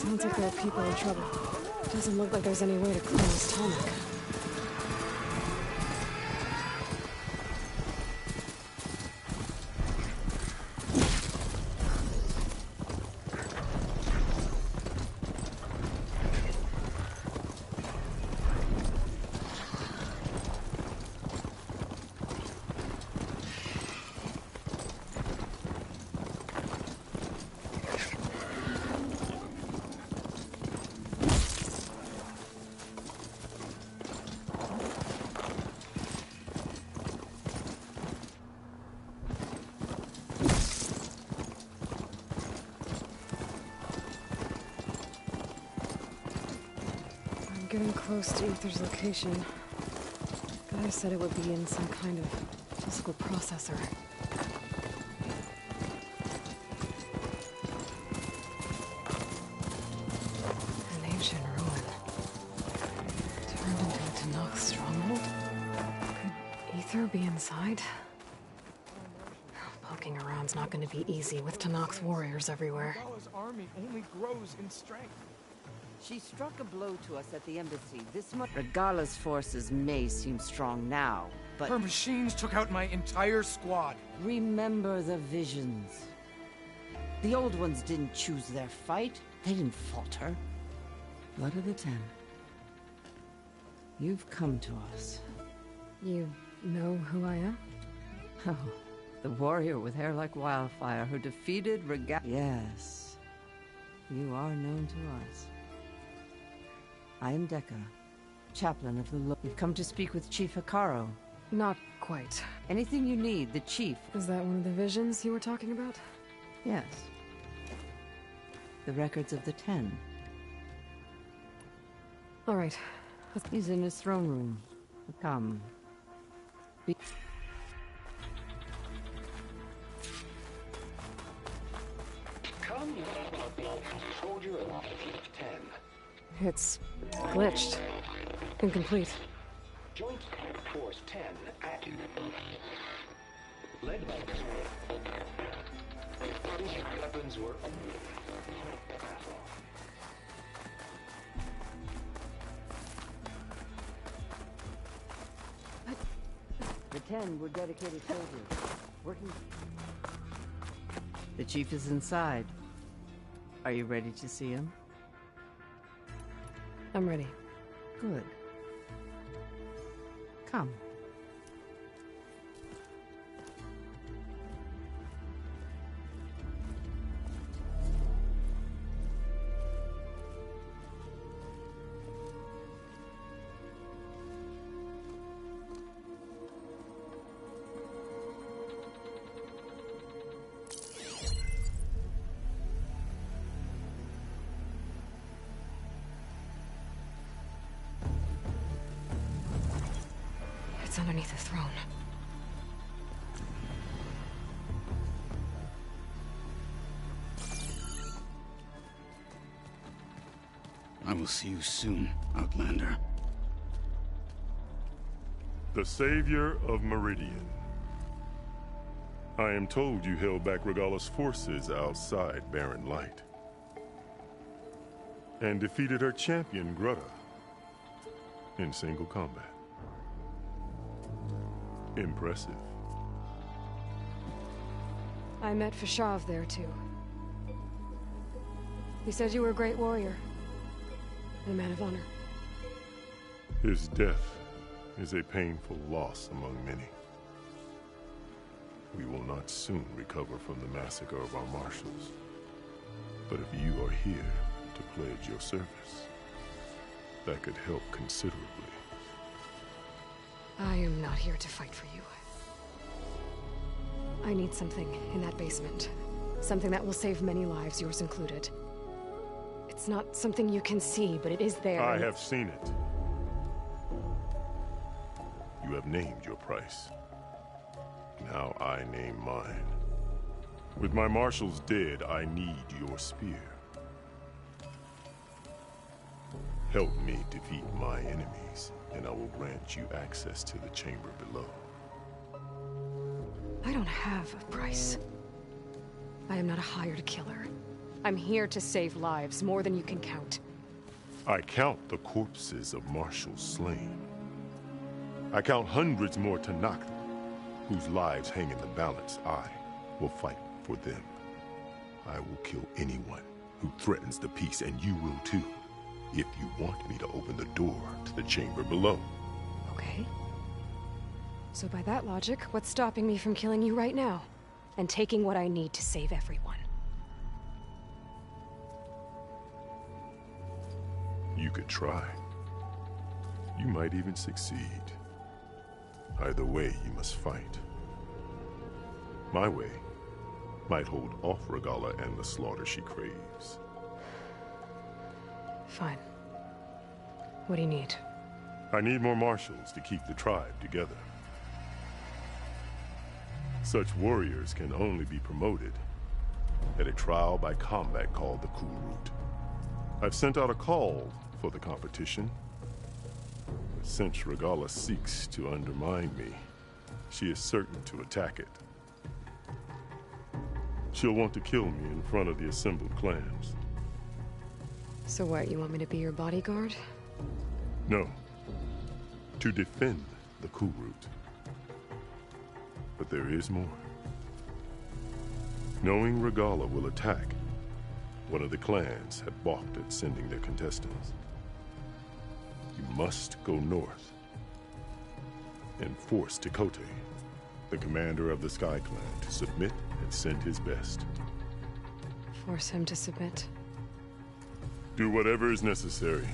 Sounds like there are people in trouble. Doesn't look like there's any way to clean this tonic. Getting close to Aether's location. Guy said it would be in some kind of physical processor. An ancient ruin. Turned into a Tenakth stronghold? Could Aether be inside? Poking around's not going to be easy with Tenakth's warriors everywhere. Regalla's army only grows in strength. She struck a blow to us at the embassy. This much. Regalla's forces may seem strong now, but Her machines took out my entire squad. remember the visions. The old ones didn't choose their fight. They didn't falter. Blood of the Ten. You've come to us. You know who I am? Oh, the warrior with hair like wildfire who defeated Regalla. Yes, you are known to us. I am Dekka, chaplain of the We've come to speak with Chief Hekarro. Not quite. Anything you need, the Chief. Is that one of the visions you were talking about? Yes. The records of the Ten. All right. He's in his throne room. Come. Come, soldier of the 10. It's glitched. Incomplete. Joint Force 10 active. Led by weapons were The Ten were dedicated soldiers. Working. The Chief is inside. Are you ready to see him? I'm ready. Good. Come. It's underneath the throne. I will see you soon, Outlander. The Savior of Meridian. I am told you held back Regalla's forces outside Barren Light. And defeated her champion, Grudda, in single combat. Impressive. I met Fashav there, too. He said you were a great warrior. And a man of honor. His death is a painful loss among many. We will not soon recover from the massacre of our marshals. But if you are here to pledge your service, that could help considerably. I am not here to fight for you. I need something in that basement. Something that will save many lives, yours included. It's not something you can see, but it is there. I have seen it. You have named your price. Now I name mine. With my marshals dead, I need your spear. Help me defeat my enemies, and I will grant you access to the chamber below. I don't have a price. I am not a hired killer. I'm here to save lives, more than you can count. I count the corpses of marshals slain. I count hundreds more Tenakth, whose lives hang in the balance. I will fight for them. I will kill anyone who threatens the peace, and you will too, if you want me to open the door to the chamber below. Okay. So by that logic, what's stopping me from killing you right now? And taking what I need to save everyone? You could try. You might even succeed. Either way, you must fight. My way might hold off Regalla and the slaughter she craves. Fine. What do you need? I need more marshals to keep the tribe together. Such warriors can only be promoted at a trial by combat called the Kulrut. I've sent out a call for the competition, but since Regalla seeks to undermine me, she is certain to attack it. She'll want to kill me in front of the assembled clans. So what, you want me to be your bodyguard? No. To defend the Kulrut. But there is more. Knowing Regalla will attack, one of the clans had balked at sending their contestants. You must go north and force Tekotteh, the commander of the Sky Clan, to submit and send his best. Force him to submit? Do whatever is necessary.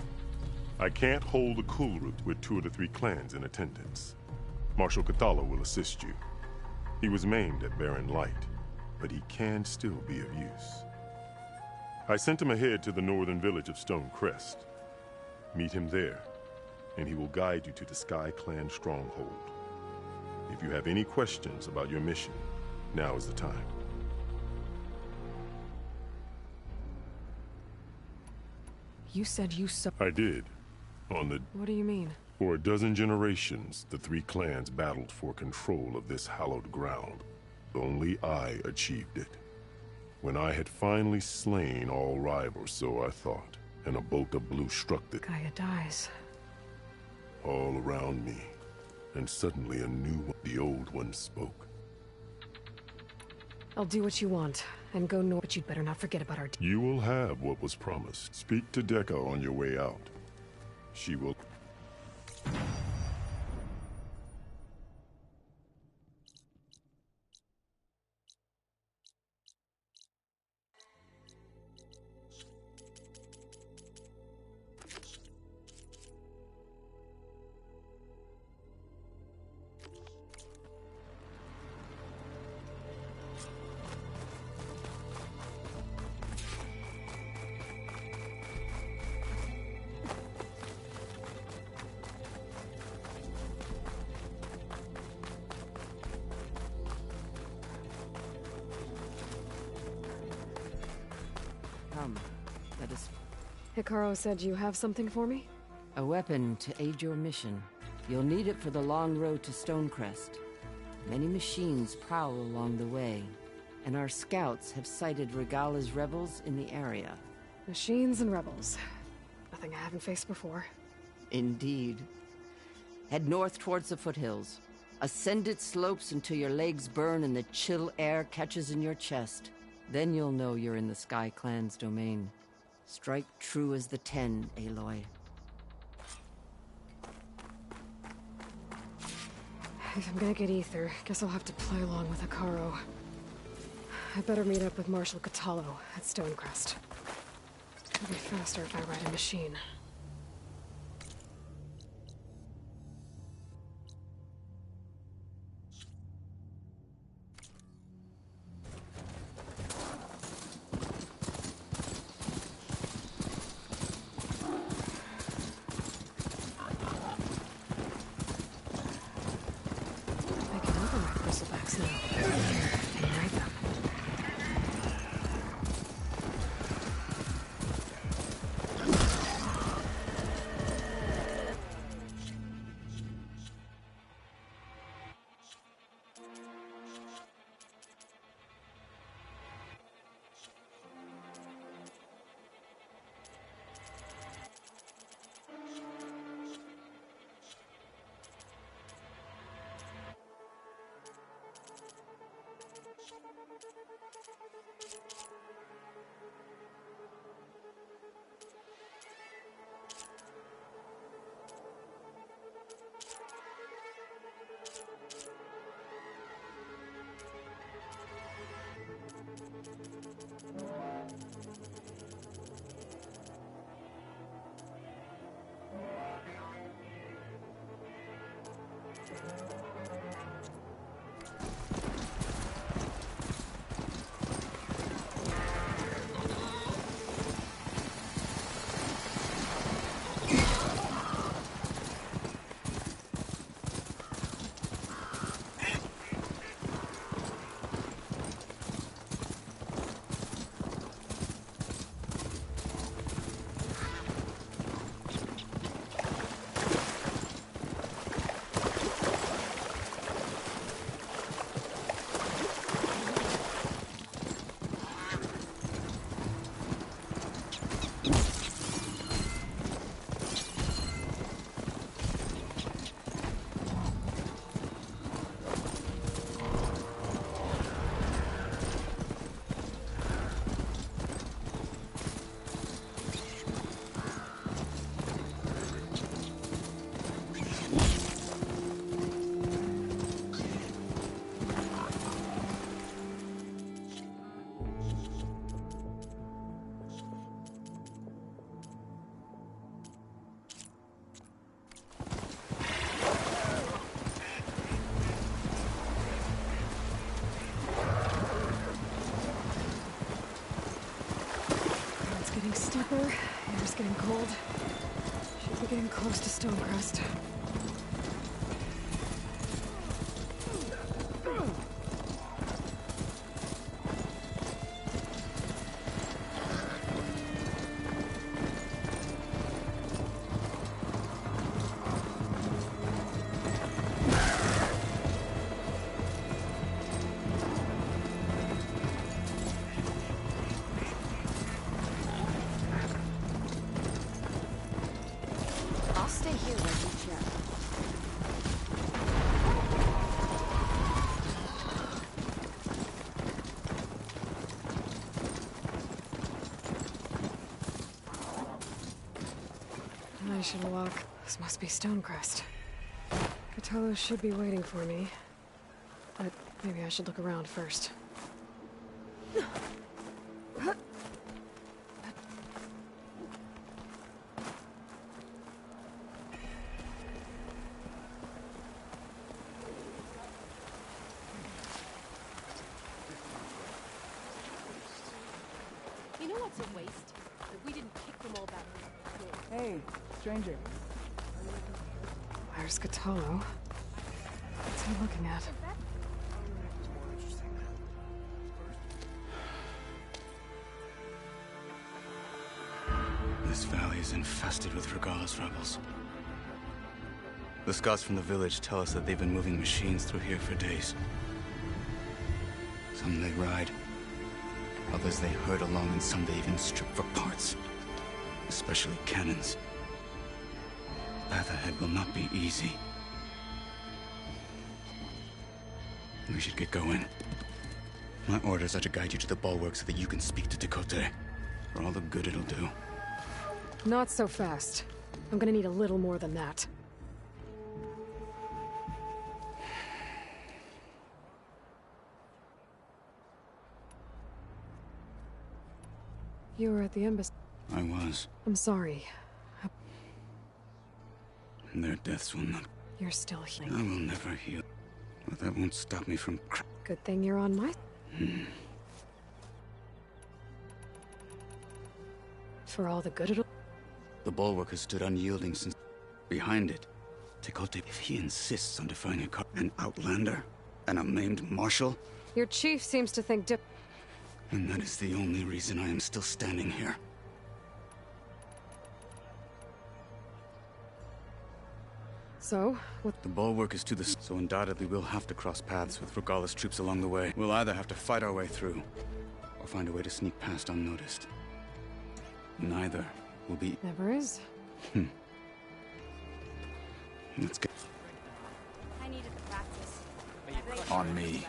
I can't hold the Kulrut with 2 of the 3 clans in attendance. Marshal Kotallo will assist you. He was maimed at Barren Light, but he can still be of use. I sent him ahead to the northern village of Stone Crest. Meet him there, and he will guide you to the Sky Clan stronghold. If you have any questions about your mission, now is the time. You said you saw— I did. On the— What do you mean? For a dozen generations, the 3 clans battled for control of this hallowed ground. Only I achieved it. When I had finally slain all rivals, so I thought, and a bolt of blue struck the— Gaia dies. all around me, and suddenly a new one, the old one spoke. I'll do what you want, and go north, but you'd better not forget about our— You will have what was promised. Speak to Dekka on your way out. She will— Come, let us... Hekarro said you have something for me? A weapon to aid your mission. You'll need it for the long road to Stonecrest. Many machines prowl along the way, and our scouts have sighted Regalla's rebels in the area. Machines and rebels. Nothing I haven't faced before. Indeed. Head north towards the foothills. Ascend its slopes until your legs burn and the chill air catches in your chest. Then you'll know you're in the Sky Clan's domain. Strike true as the 10, Aloy. If I'm gonna get ether, guess I'll have to play along with Hekarro. I better meet up with Marshal Kotallo at Stonecrest. It'll be faster if I ride a machine. I can open my bristlebacks now. And ride them. getting steeper, air's getting cold. Should be getting close to Stonecrest. I'll stay here while you chat. I should walk. This must be Stonecrest. Cthulhu should be waiting for me. But maybe I should look around first. You know what's a waste? That we didn't kick them all back. Hey, stranger. Where's Cthulhu? What's he looking at? This valley is infested with Regalla's rebels. The scouts from the village tell us that they've been moving machines through here for days. Some they ride, others they herd along, and some they even strip for parts. Especially cannons. The path ahead will not be easy. We should get going. My orders are to guide you to the bulwark so that you can speak to Tekotteh. For all the good it'll do. Not so fast. I'm gonna need a little more than that. You were at the embassy. I was. I'm sorry. Their deaths will not... You're still I healing. will never heal. But that won't stop me from Good thing you're on my... For all the good it'll... The bulwark has stood unyielding since... Behind it, Tekotteh, if he insists on defying an outlander, and a maimed marshal, Your chief seems to think and that is the only reason I am still standing here. So, what... The bulwark is to the... So undoubtedly we'll have to cross paths with Regalla's troops along the way. We'll either have to fight our way through, or find a way to sneak past unnoticed. Neither will be... Never is. Let's get... I needed the practice. On me.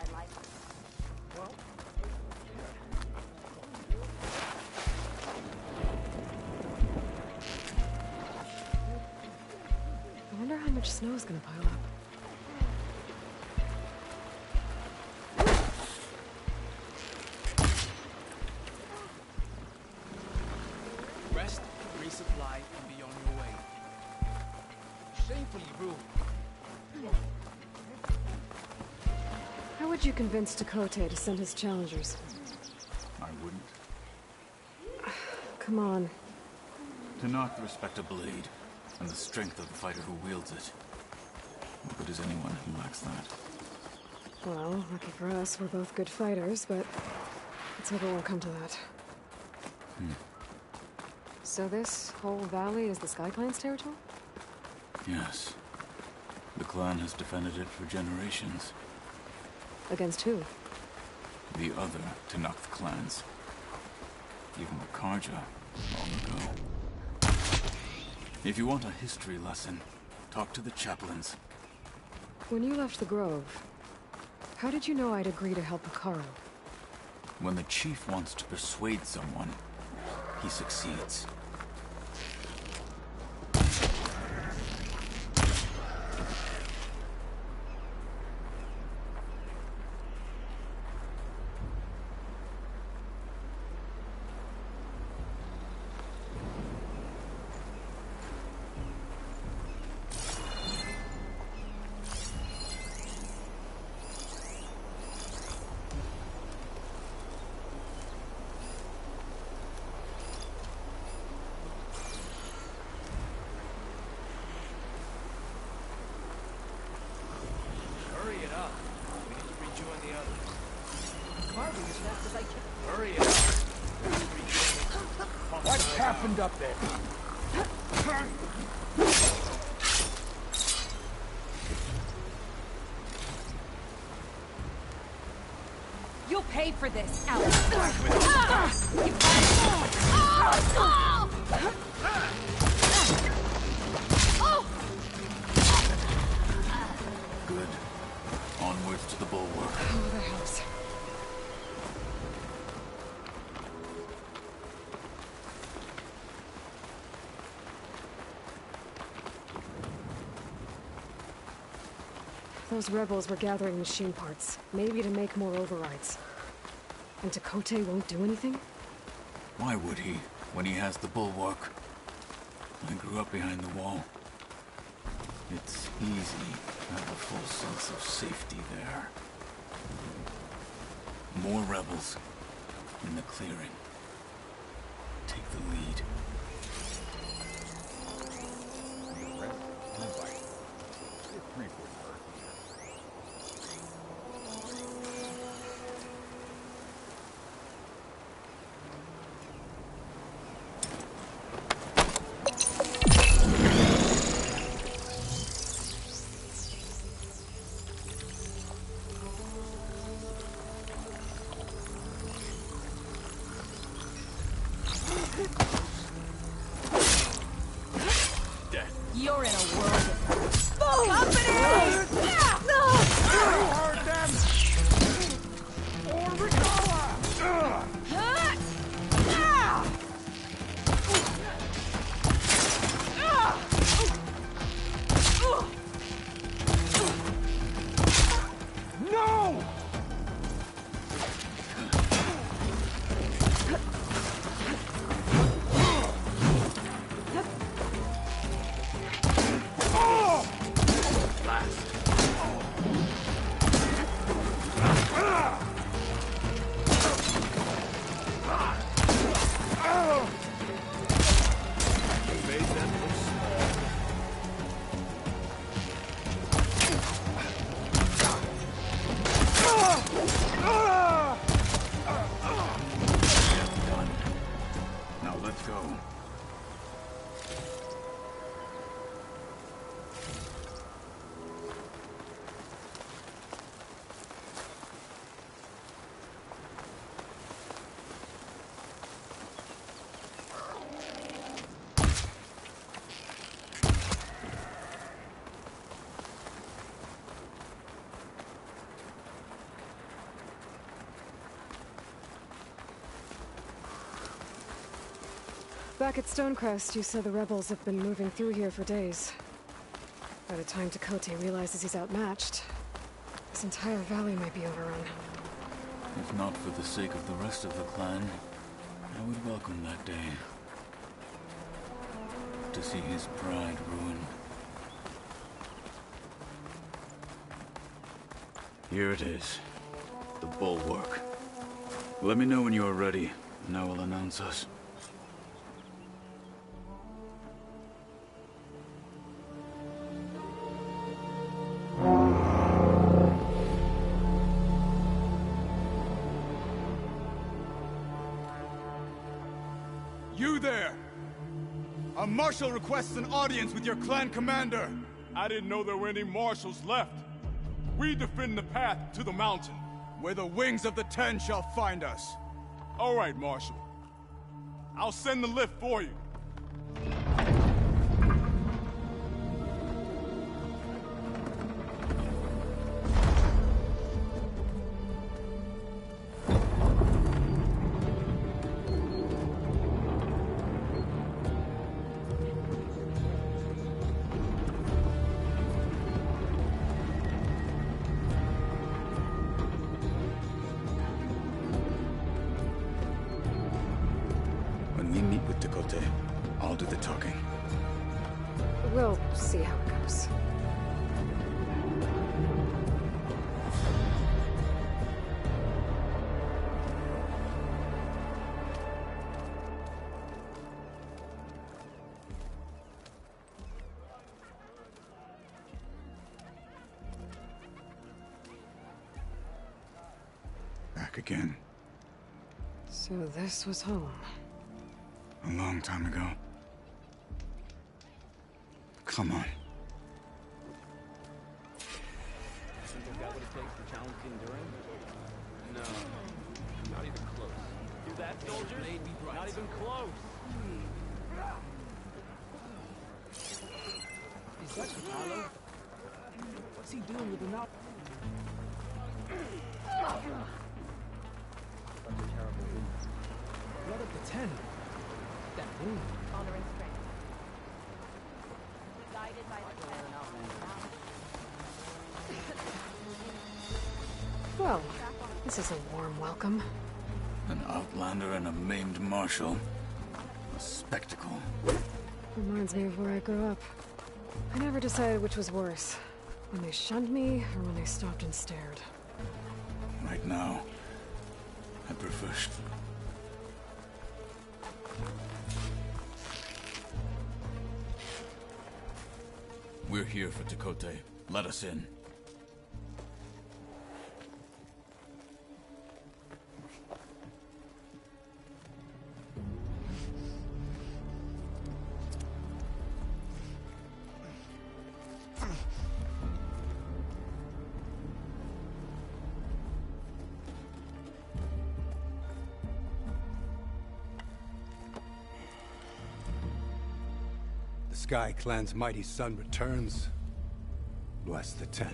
I wonder how much snow is gonna pile up. Rest, resupply, and be on your way. Shamefully rude. How would you convince Tekotteh to send his challengers? I wouldn't. Come on. To knock the respect of blade, and the strength of the fighter who wields it. What good is anyone who lacks that? Well, lucky for us, we're both good fighters, but let's hope it won't come to that. So this whole valley is the Sky Clan's territory? Yes. The clan has defended it for generations. Against who? The other Tenakth clans. Even the Karja, long ago. If you want a history lesson, talk to the chaplains. When you left the Grove, how did you know I'd agree to help Hekarro? When the chief wants to persuade someone, he succeeds. opened up there. You'll pay for this, Alex. Good. Onwards to the bulwark. Oh, the hells. Those rebels were gathering machine parts, maybe to make more overrides. And Tekote won't do anything? Why would he, when he has the bulwark? I grew up behind the wall. It's easy to have a full sense of safety there. More rebels in the clearing. Take the lead. You're in a world of company! No! Now let's go. Back at Stonecrest, you said the rebels have been moving through here for days. By the time Tekote realizes he's outmatched, this entire valley might be overrun. If not for the sake of the rest of the clan, I would welcome that day. To see his pride ruined. Here it is. The bulwark. Let me know when you are ready, and I will announce us. You there! A marshal requests an audience with your clan commander! I didn't know there were any marshals left. We defend the path to the mountain. Where the wings of the Ten shall find us. All right, Marshal. I'll send the lift for you. When we meet with Tekote, I'll do the talking. We'll see how it goes. Back again. So this was home. A long time ago. Come on. Think they've got what it takes to challenge King Durin? No, not even close. Do that, soldiers? Not even close. Is that Katalo? What's he doing with the knot? Such a terrible wound. Blood of the Ten. That wound. Honor and strength. Guided by the Ten. Well, this is a warm welcome. An outlander and a maimed marshal. A spectacle. Reminds me of where I grew up. I never decided which was worse. When they shunned me, or when they stopped and stared. Right now, I prefer... We're here for Tekote. Let us in. Sky Clan's mighty son returns. Bless the Ten.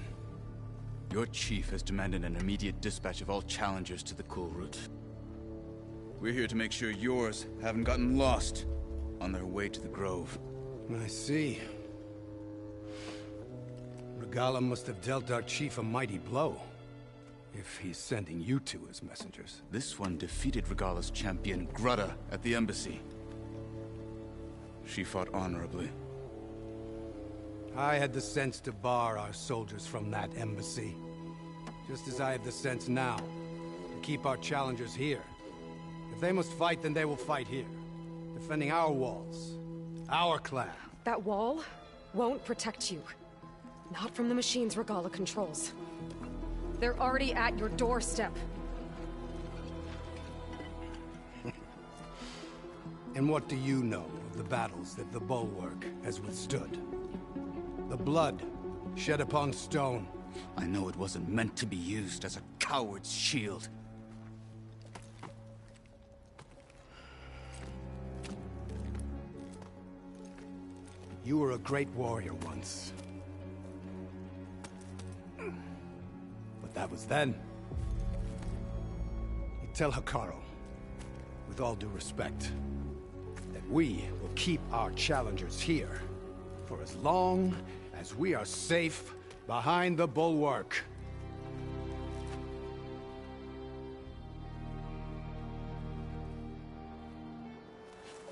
Your chief has demanded an immediate dispatch of all challengers to the Cool Route. We're here to make sure yours haven't gotten lost on their way to the Grove. I see. Regalla must have dealt our chief a mighty blow, if he's sending you two as messengers. This one defeated Regalla's champion, Grudda, at the embassy. She fought honorably. I had the sense to bar our soldiers from that embassy. Just as I have the sense now, to keep our challengers here. If they must fight, then they will fight here. Defending our walls. Our clan. That wall won't protect you. Not from the machines Regalla controls. They're already at your doorstep. And what do you know of the battles that the Bulwark has withstood? The blood shed upon stone. I know it wasn't meant to be used as a coward's shield. You were a great warrior once. But that was then. You tell Hekarro, with all due respect, that we will keep our challengers here for as long as we are safe behind the Bulwark.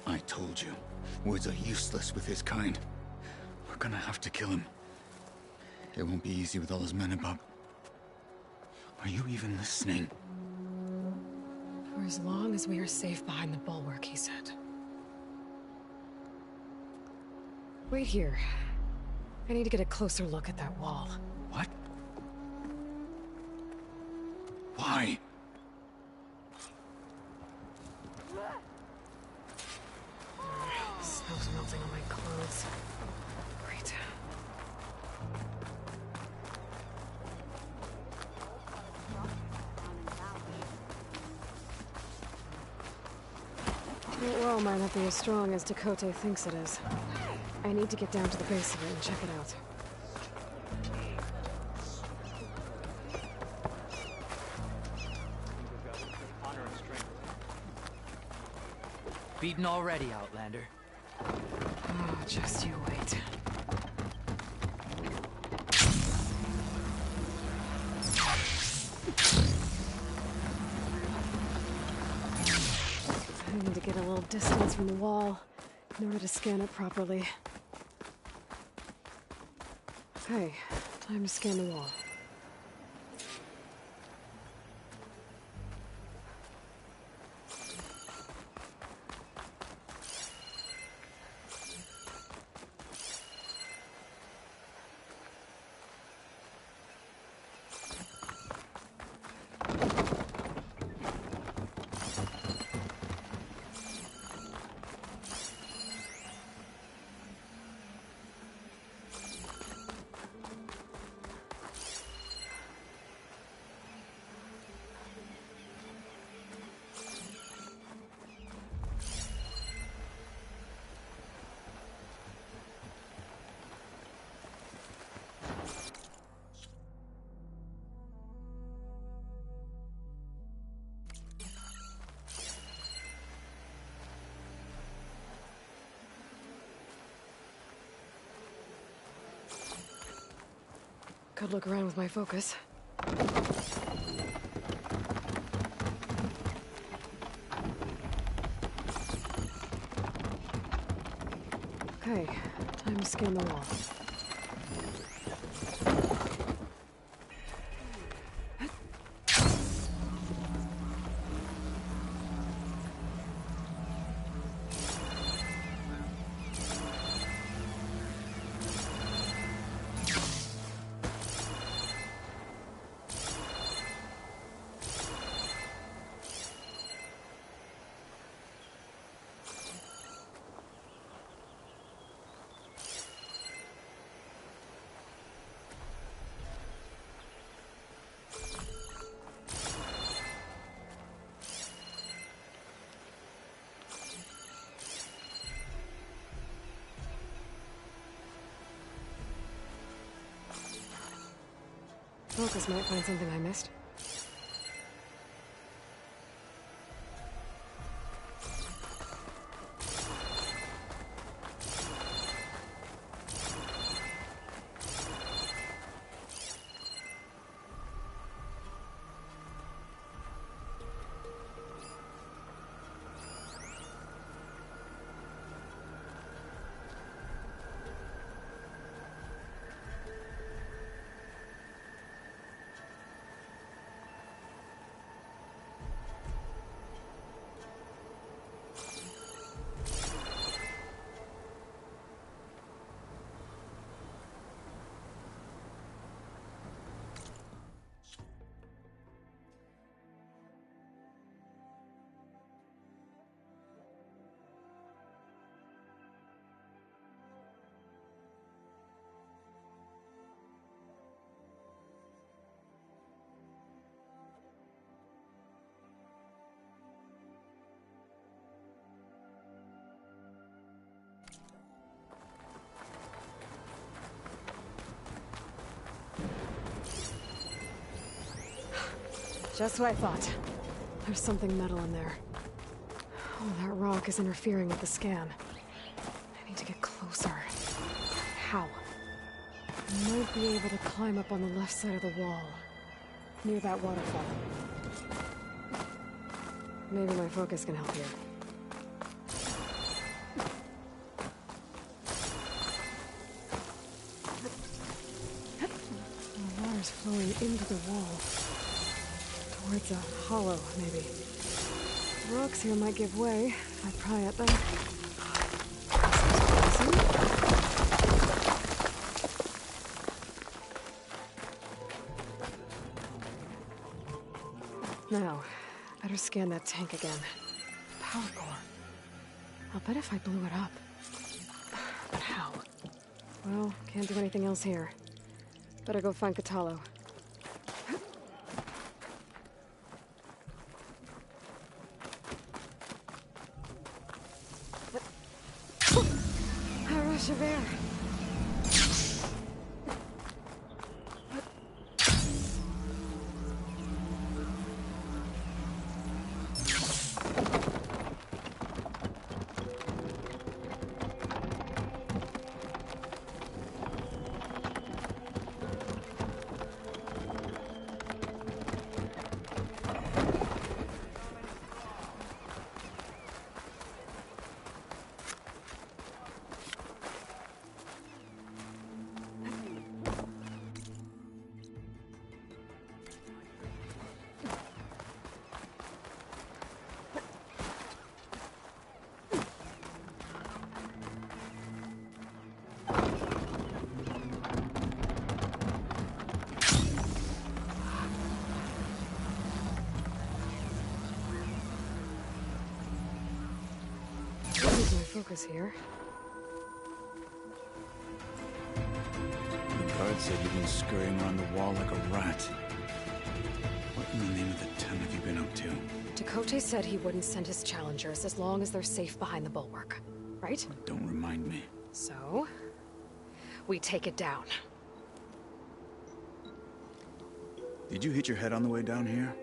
I told you, words are useless with his kind. We're gonna have to kill him. It won't be easy with all his men about. Are you even listening? For as long as we are safe behind the Bulwark, he said. Wait here. I need to get a closer look at that wall. What? Why? Snow's melting on my clothes. Great. That wall might not be as strong as Tekote thinks it is. I need to get down to the base of it and check it out. Honor and strength. Beaten already, Outlander. Oh, just you wait. I need to get a little distance from the wall in order to scan it properly. Okay, time to scan the wall. Could look around with my focus. Okay, time to scan the wall. Focus might find something I missed. Just what I thought. There's something metal in there. Oh, that rock is interfering with the scan. I need to get closer. How? I might be able to climb up on the left side of the wall, near that waterfall. Maybe my focus can help here. The water's flowing into the wall. Towards a hollow, maybe. The rocks here might give way if I pry at them. Now, better scan that tank again. Power core. I'll bet if I blew it up. But how? Well, can't do anything else here. Better go find Kotallo. Javert. Focus here. The guard said you've been scurrying around the wall like a rat. What in the name of the ten have you been up to? Tekotteh said he wouldn't send his challengers as long as they're safe behind the bulwark, right? Don't remind me. So, we take it down. Did you hit your head on the way down here?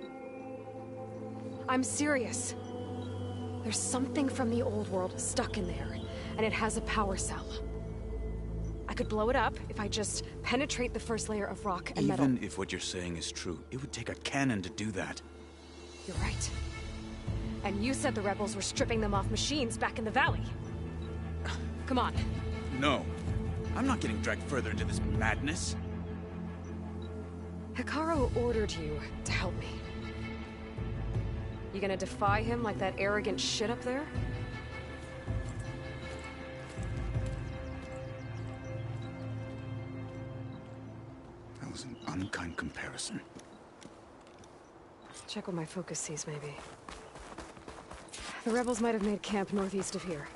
I'm serious. There's something from the old world stuck in there, and it has a power cell. I could blow it up if I just penetrate the first layer of rock and metal. Even if what you're saying is true, it would take a cannon to do that. You're right. And you said the rebels were stripping them off machines back in the valley. Come on. No. I'm not getting dragged further into this madness. Hekarro ordered you to help me. You gonna defy him like that arrogant shit up there? That was an unkind comparison. Check what my focus sees, maybe. The rebels might have made camp northeast of here.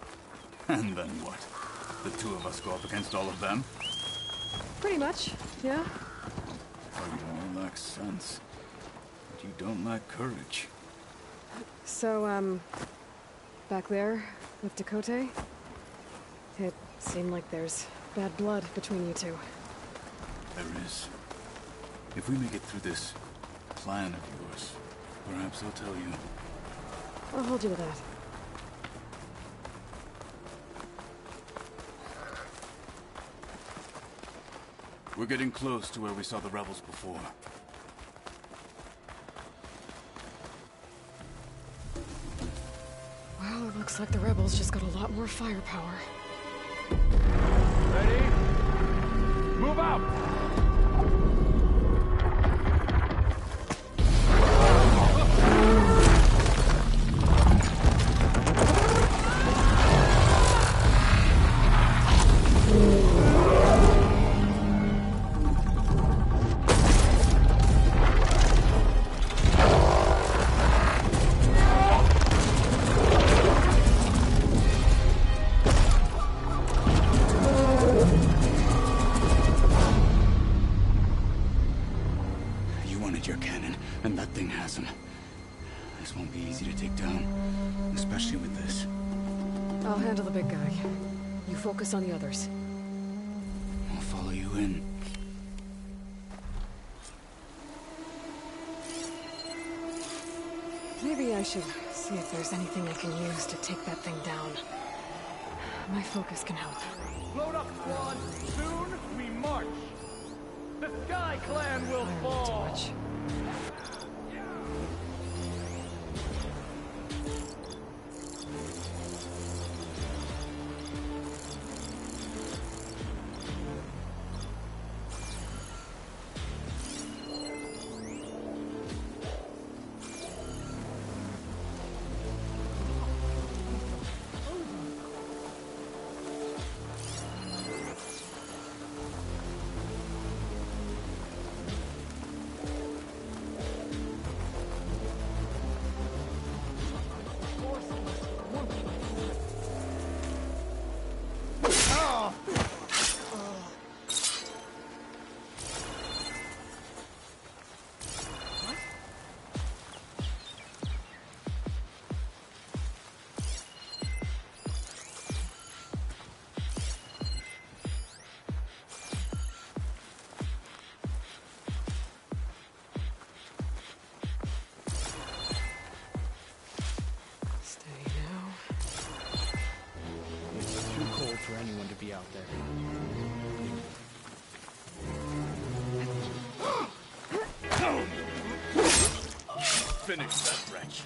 And then what? The two of us go up against all of them? Pretty much, yeah. Oh, you all lack sense. But you don't lack courage. So, back there, with Dakota, it seemed like there's bad blood between you two. There is. If we make it through this plan of yours, perhaps I'll tell you. I'll hold you to that. We're getting close to where we saw the rebels before. Well, it looks like the rebels just got a lot more firepower. Ready? Move out! Your cannon, and that thing has him. This won't be easy to take down, especially with this. I'll handle the big guy. You focus on the others. I'll follow you in. Maybe I should see if there's anything I can use to take that thing down. My focus can help. Load up, squad! Soon we march! The Sky Clan will fall! Too much. For anyone to be out there. Finish that wretch.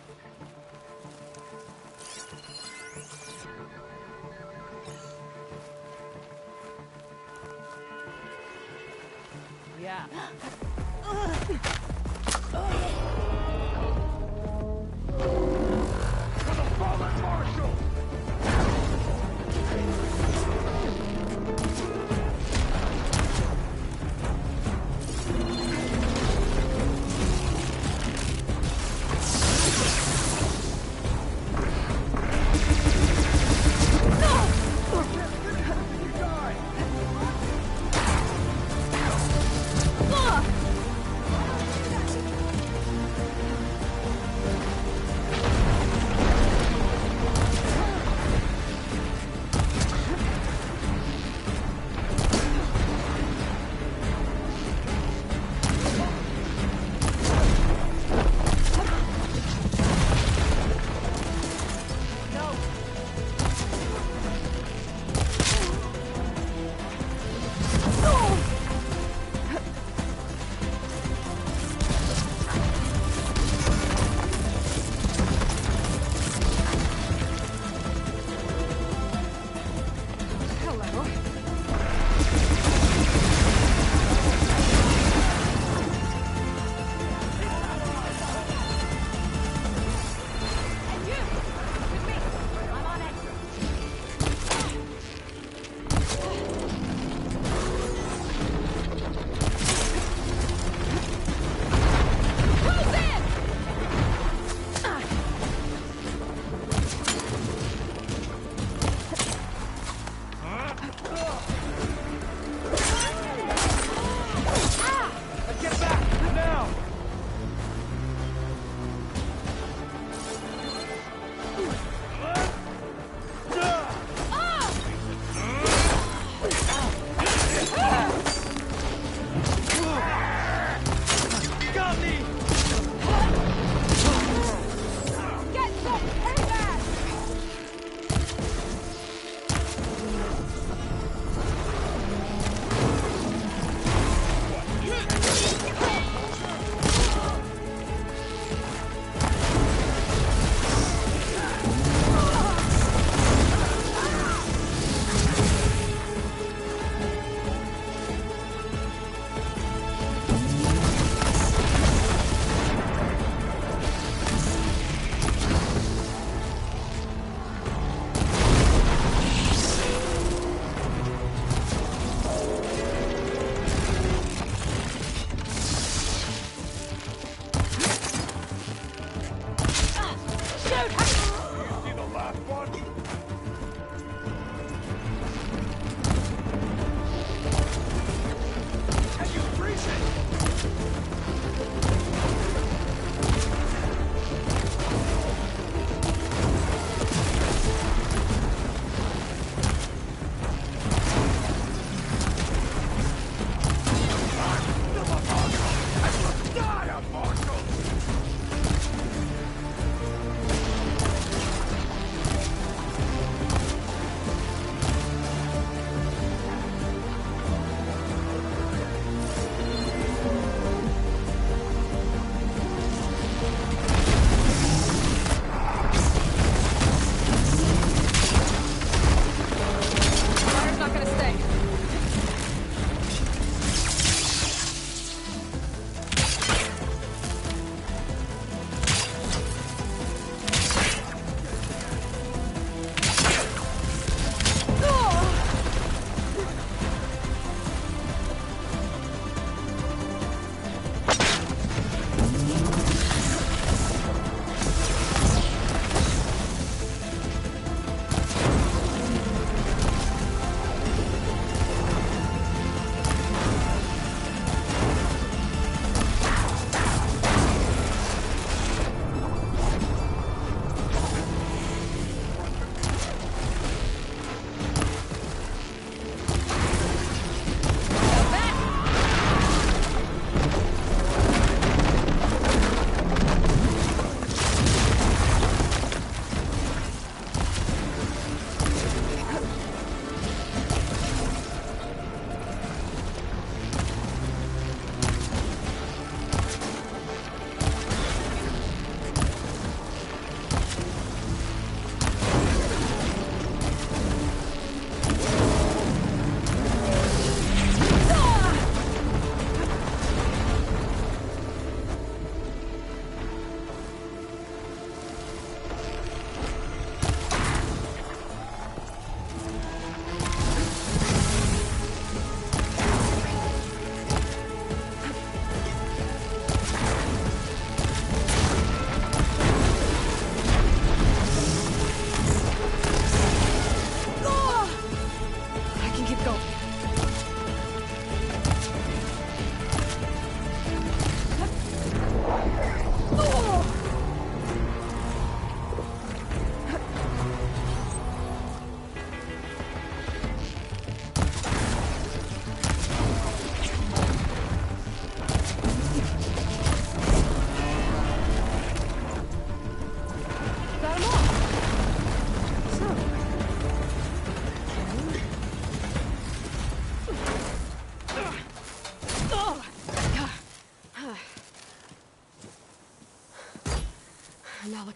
Yeah. For the fallen Marshal!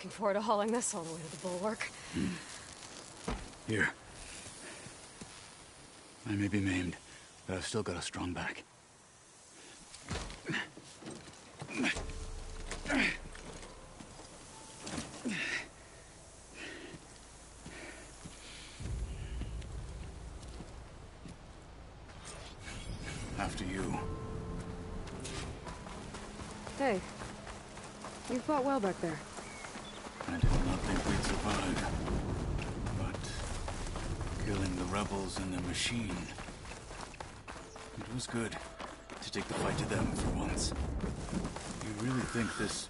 looking forward to hauling this all the way to the bulwark. Here. I may be maimed, but I've still got a strong back. After you. Hey, you fought well back there. I did not think we'd survive. But killing the rebels and the machine. It was good to take the fight to them for once. You really think this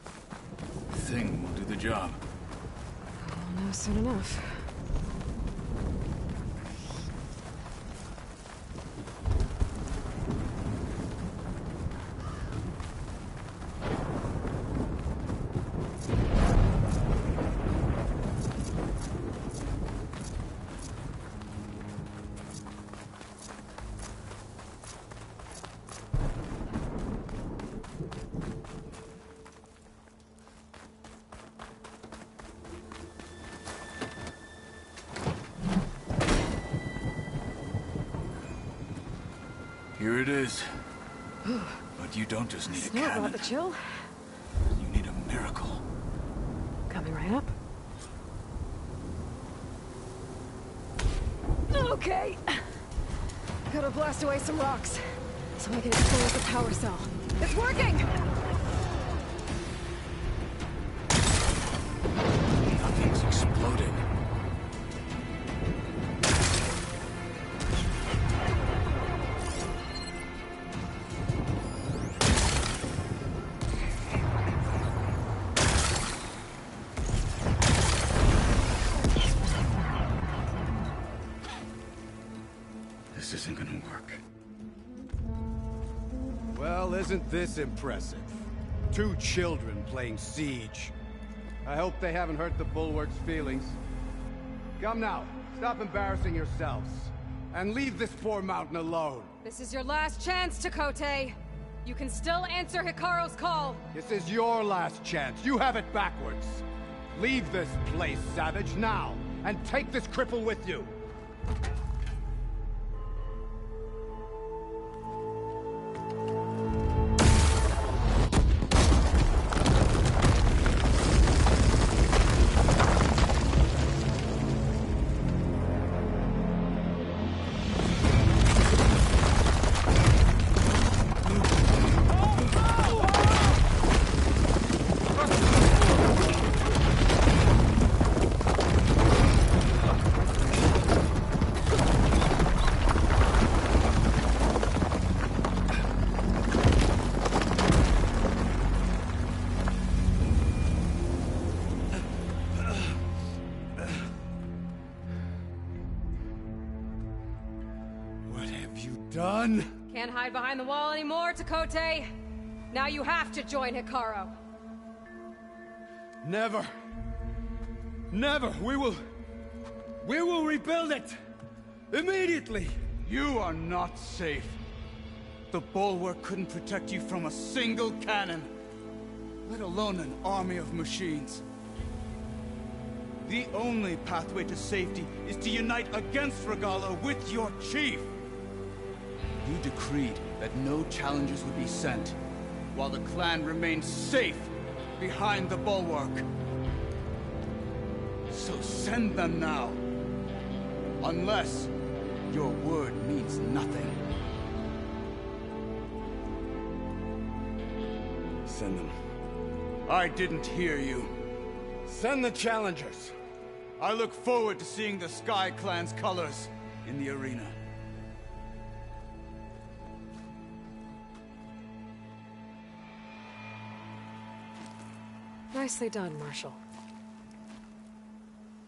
thing will do the job? We'll know soon enough. Here it is. But you don't just need a Snow cannon. brought the chill. You need a miracle. Coming right up. Okay. Gotta blast away some rocks, so I can expose the power cell. It's working! Nothing's exploding. This isn't gonna work. Well, isn't this impressive? 2 children playing siege. I hope they haven't hurt the Bulwark's feelings. Come now, stop embarrassing yourselves. And leave this poor mountain alone. This is your last chance, Chakotay. You can still answer Hikaru's call. This is your last chance. You have it backwards. Leave this place, Savage, now. And take this cripple with you. Done? Can't hide behind the wall anymore, Chakotay. Now you have to join Hikaru. Never. Never. We will rebuild it. Immediately. You are not safe. The Bulwark couldn't protect you from a single cannon, let alone an army of machines. The only pathway to safety is to unite against Regalla with your chief. You decreed that no challengers would be sent, while the clan remained safe behind the Bulwark. So send them now. Unless your word means nothing. Send them. I didn't hear you. Send the challengers. I look forward to seeing the Sky Clan's colors in the arena. Nicely done, Marshal.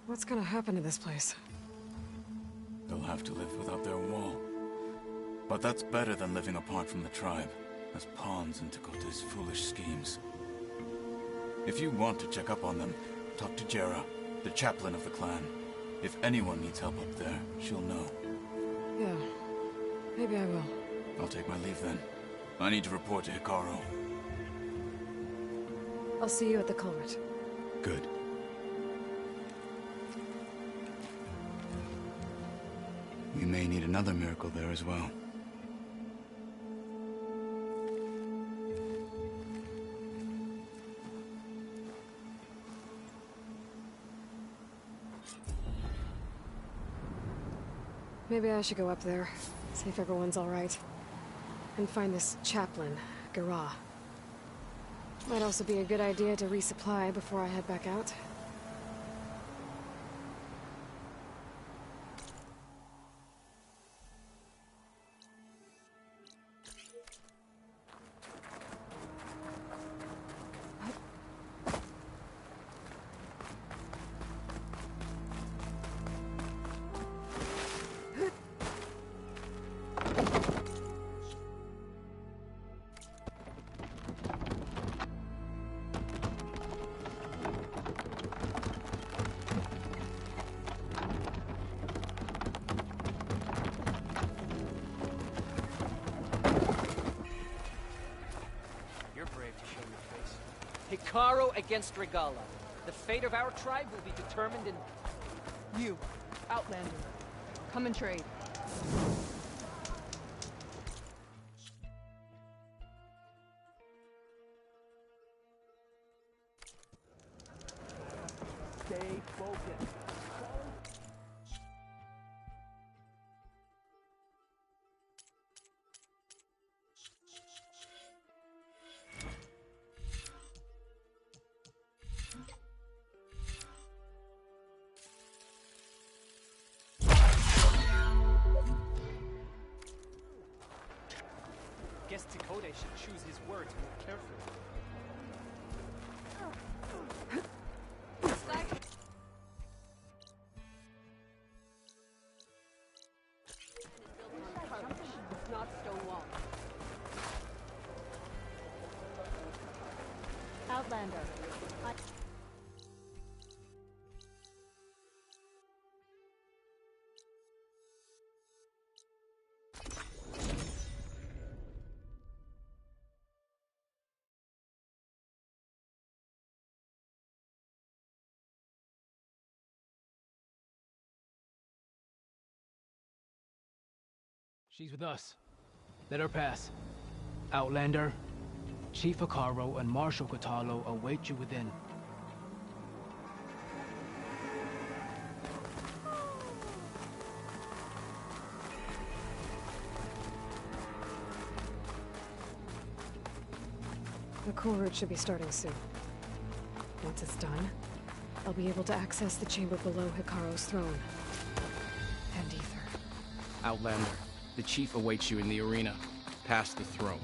What's gonna happen to this place? They'll have to live without their wall. But that's better than living apart from the tribe, as pawns in Chakotay's foolish schemes. If you want to check up on them, talk to Jera, the chaplain of the clan. If anyone needs help up there, she'll know. Yeah, maybe I will. I'll take my leave then. I need to report to Hikaru. I'll see you at the culvert. Good. may need another miracle there as well. Maybe I should go up there, see if everyone's all right, and find this chaplain, Garah. Might also be a good idea to resupply before I head back out. Hekarro against Regalla. The fate of our tribe will be determined in... You, Outlander. Come and trade. Stay focused. Guess Tekotteh should choose his words more carefully. Not stonewall. Outlander. She's with us. Let her pass. Outlander, Chief Hekarro and Marshal Kotallo await you within. The cool route should be starting soon. Once it's done, I'll be able to access the chamber below Hekarro's throne. And Ether. Outlander, the chief awaits you in the arena, past the throne.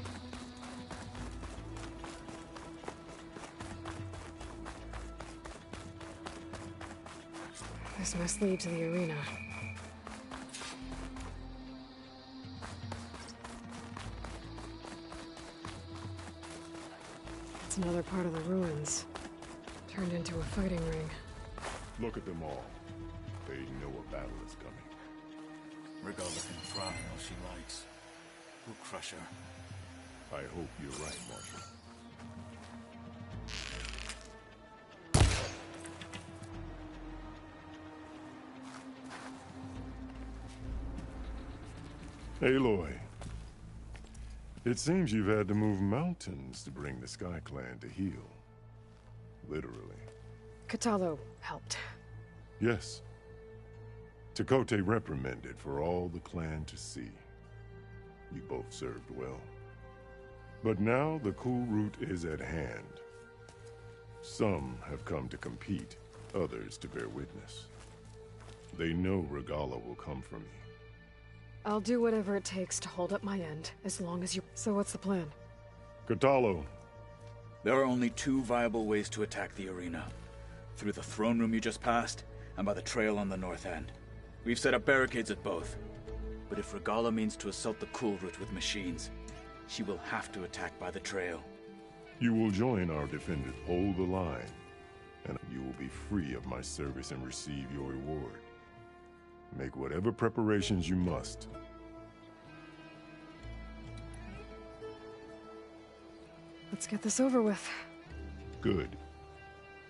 This must lead to the arena. It's another part of the ruins, turned into a fighting ring. Look at them all. They know a battle is coming. Regalla can try all she likes. We'll crush her. I hope you're right, Marshal. Aloy, it seems you've had to move mountains to bring the Sky Clan to heel. Literally. Kotallo helped. Yes. Tekotteh reprimanded for all the clan to see. You both served well. But now the cool route is at hand. Some have come to compete, others to bear witness. They know Regalla will come for me. I'll do whatever it takes to hold up my end, as long as you... So what's the plan? Kotallo. There are only two viable ways to attack the arena. Through the throne room you just passed, and by the trail on the north end. We've set up barricades at both. But if Regalla means to assault the cool route with machines, she will have to attack by the trail. You will join our defenders. Hold the line, and you will be free of my service and receive your reward. Make whatever preparations you must. Let's get this over with. Good.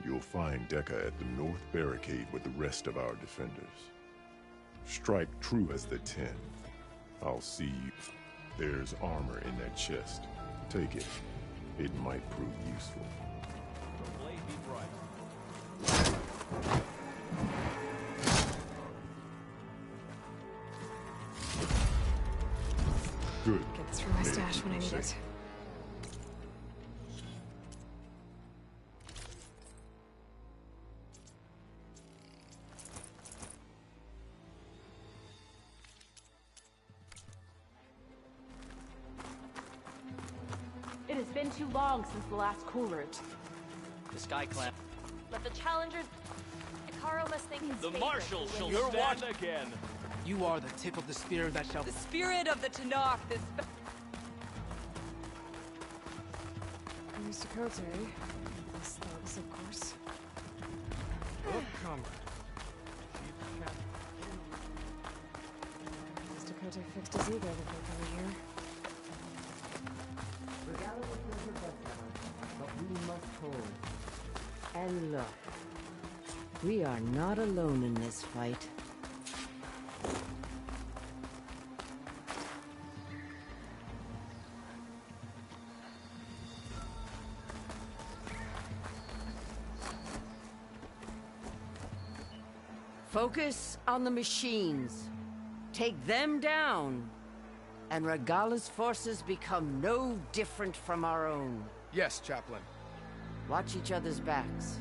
You'll find Dekka at the north barricade with the rest of our defenders. Strike true as the 10. I'll see you. There's armor in that chest. Take it. It might prove useful. The blade be bright. Good. Get this from my stash when I need it. It has been too long since the last Coolidge. The Sky Clan. But the challengers... Icaro must think his The favorite marshals will shall win. stand again. You are the tip of the spear that shall... The spirit of the Tanakh, this... Mr. Cote. This thugs, of course. Newcomer. Mr. Cote fixed his ego before coming here. But we must hold. And look, we are not alone in this fight. Focus on the machines. Take them down. And Regala's forces become no different from our own. Yes, Chaplain. Watch each other's backs.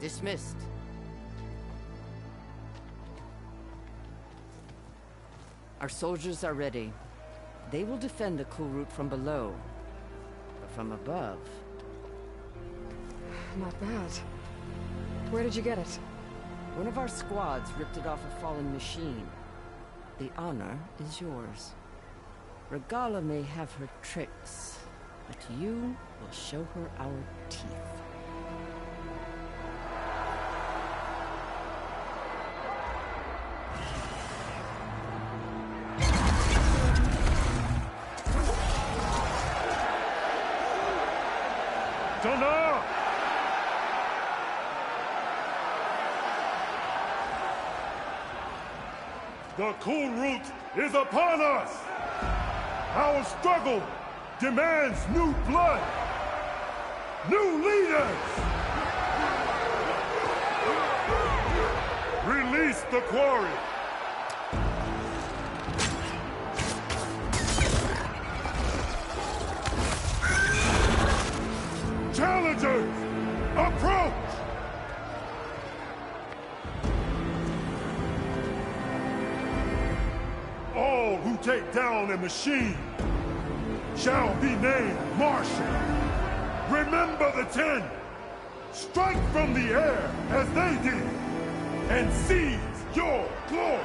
Dismissed. Our soldiers are ready. They will defend the Kulrut from below. But from above... Not bad. Where did you get it? One of our squads ripped it off a fallen machine. The honor is yours. Regala may have her tricks, but you will show her our teeth. Dana! The Kulrut is upon us! Our struggle demands new blood! New leaders! Release the quarry! Challengers, approach! All who take down a machine shall be named Marshal. Remember the 10. Strike from the air as they did, and seize your glory.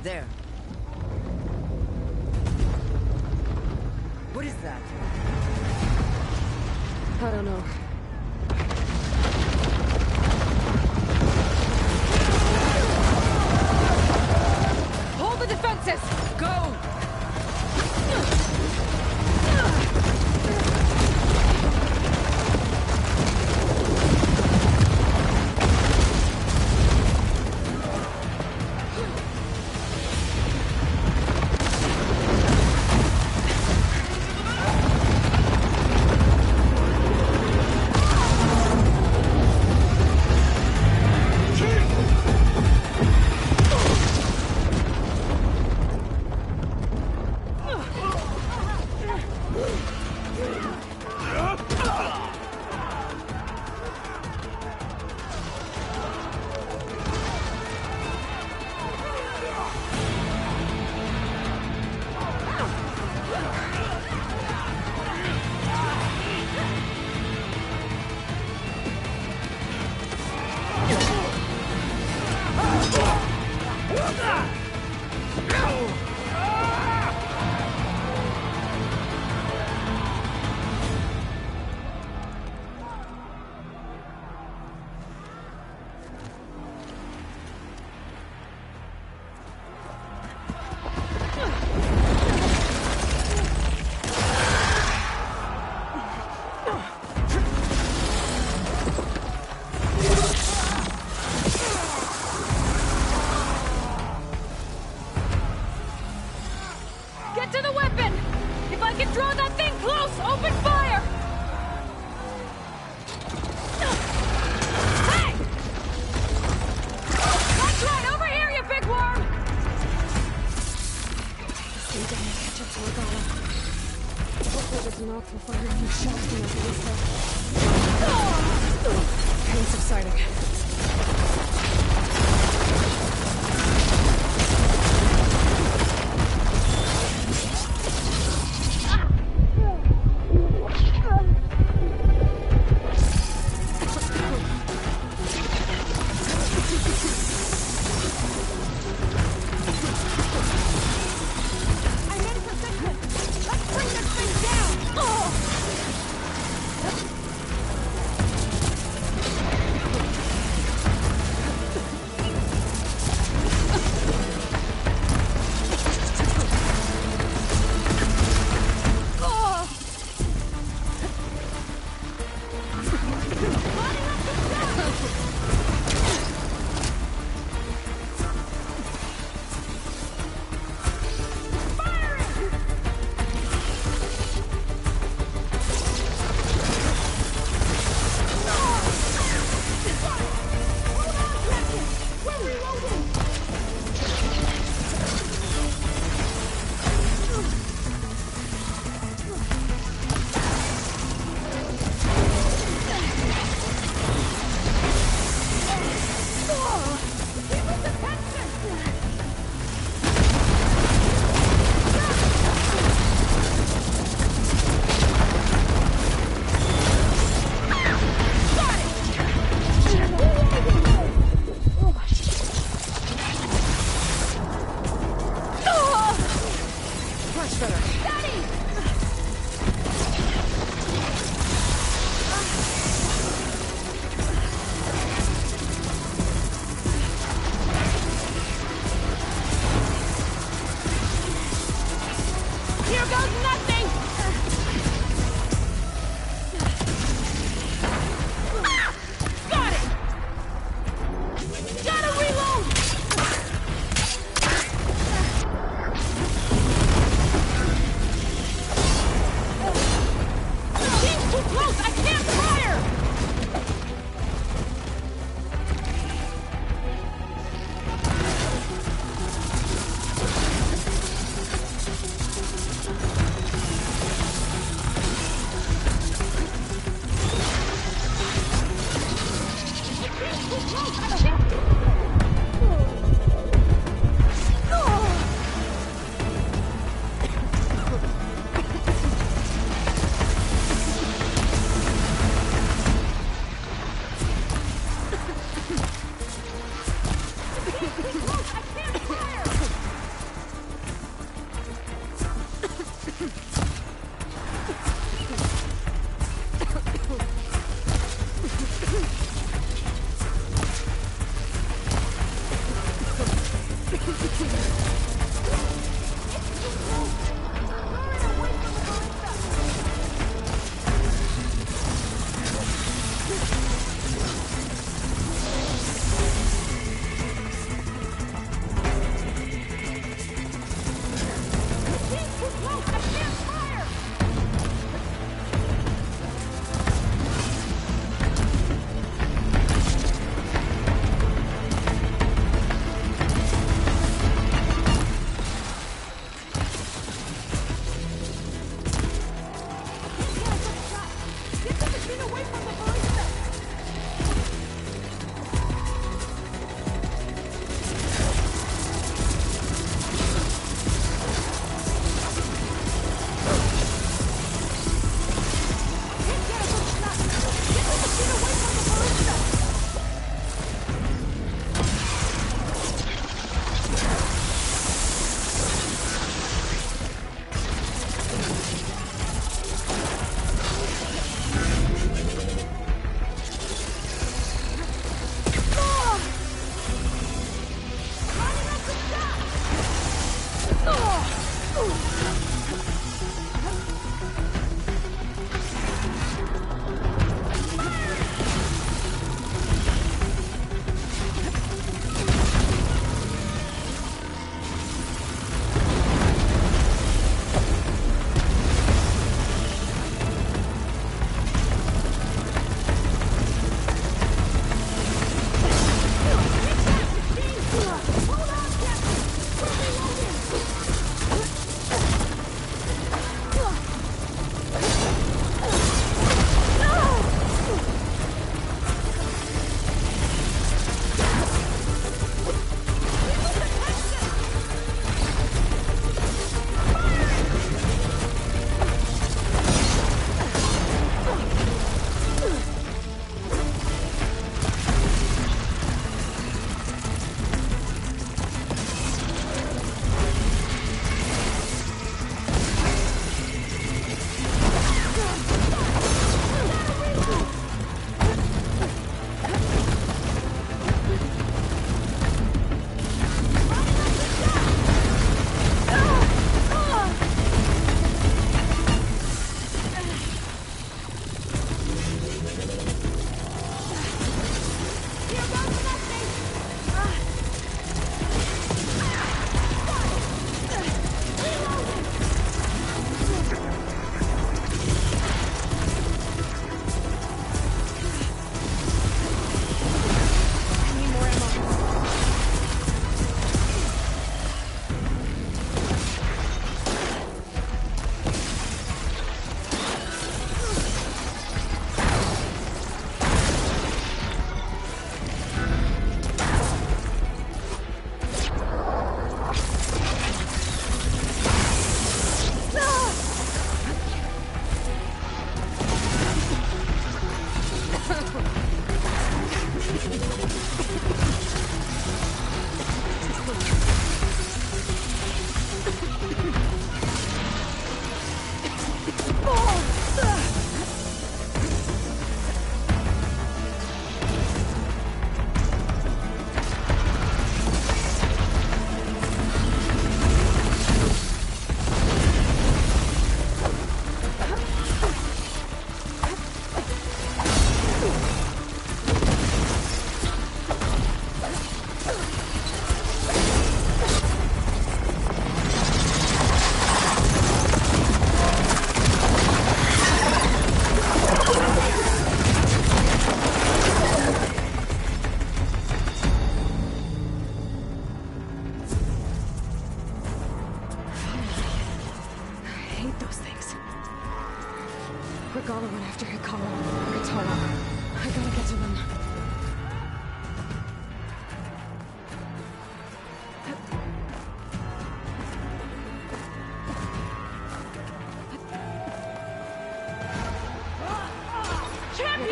There. What is that? I don't know. Hold the defenses! Go! Pain subsiding.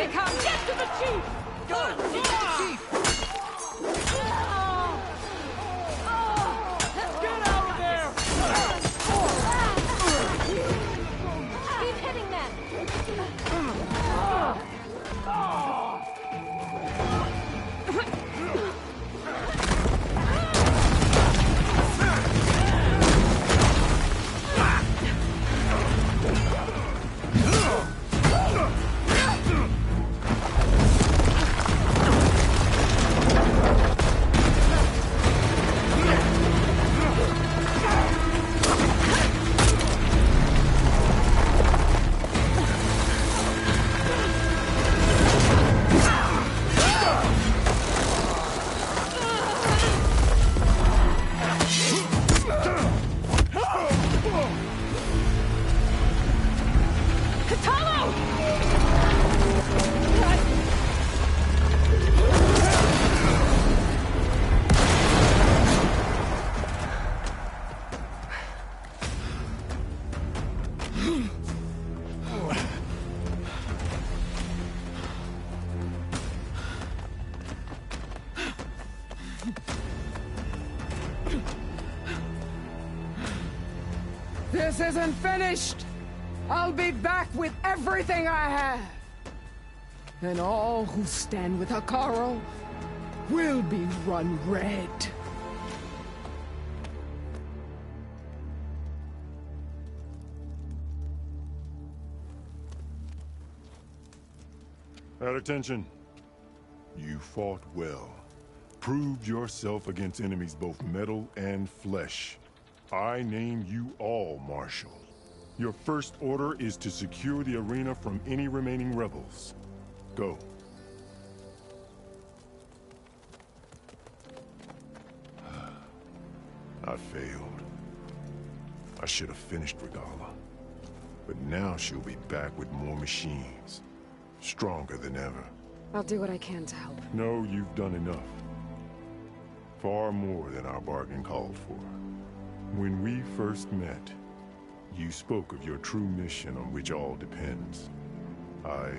Take him! Get to the chief! Go! Get to the chief! Get out of there! Keep hitting them! This isn't finished! I'll be back with everything I have! And all who stand with Hekarro will be run red. At attention. You fought well. Proved yourself against enemies both metal and flesh. I name you all Marshal. Your first order is to secure the arena from any remaining rebels. Go. I failed. I should have finished Regalla. But now she'll be back with more machines. Stronger than ever. I'll do what I can to help. No, you've done enough. Far more than our bargain called for. When we first met, you spoke of your true mission on which all depends. I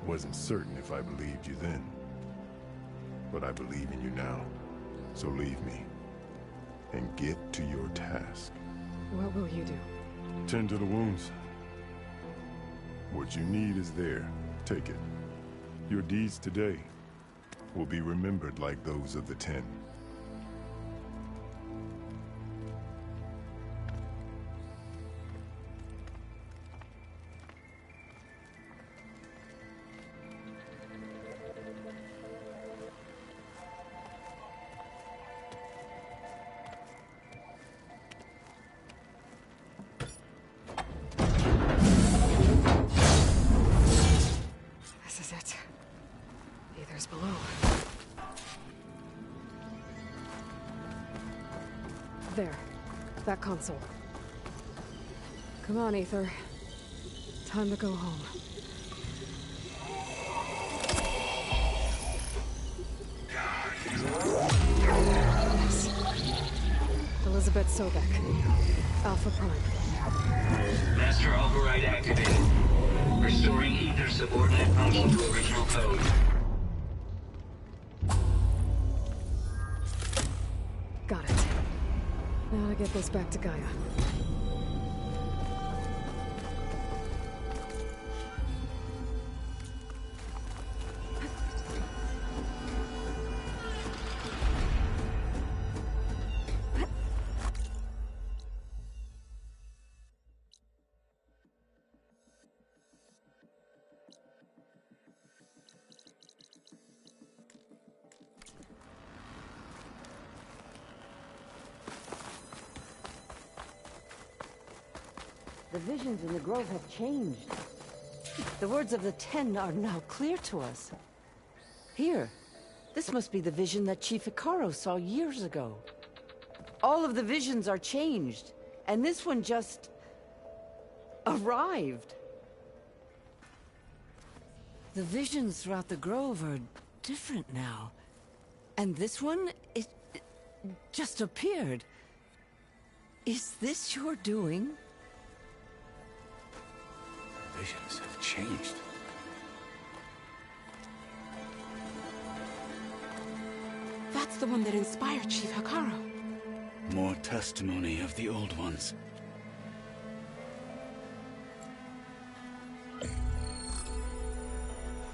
wasn't certain if I believed you then. But I believe in you now. So leave me. And get to your task. What will you do? Tend to the wounds. What you need is there. Take it. Your deeds today will be remembered like those of the 10. This is it. Aether's below. There. That console. Come on, Aether. Time to go home. Yes. Elizabeth Sobek. Alpha Prime. Master override activated. Restoring Aether subordinate function to original code. Got it. Now to get this back to Gaia. The visions in the Grove have changed. The words of the 10 are now clear to us. Here, this must be the vision that Chief Hekarro saw years ago. All of the visions are changed, and this one just arrived. The visions throughout the Grove are different now. And this one, it just appeared. Is this your doing? Visions have changed. the one that inspired Chief Hekarro. More testimony of the old ones.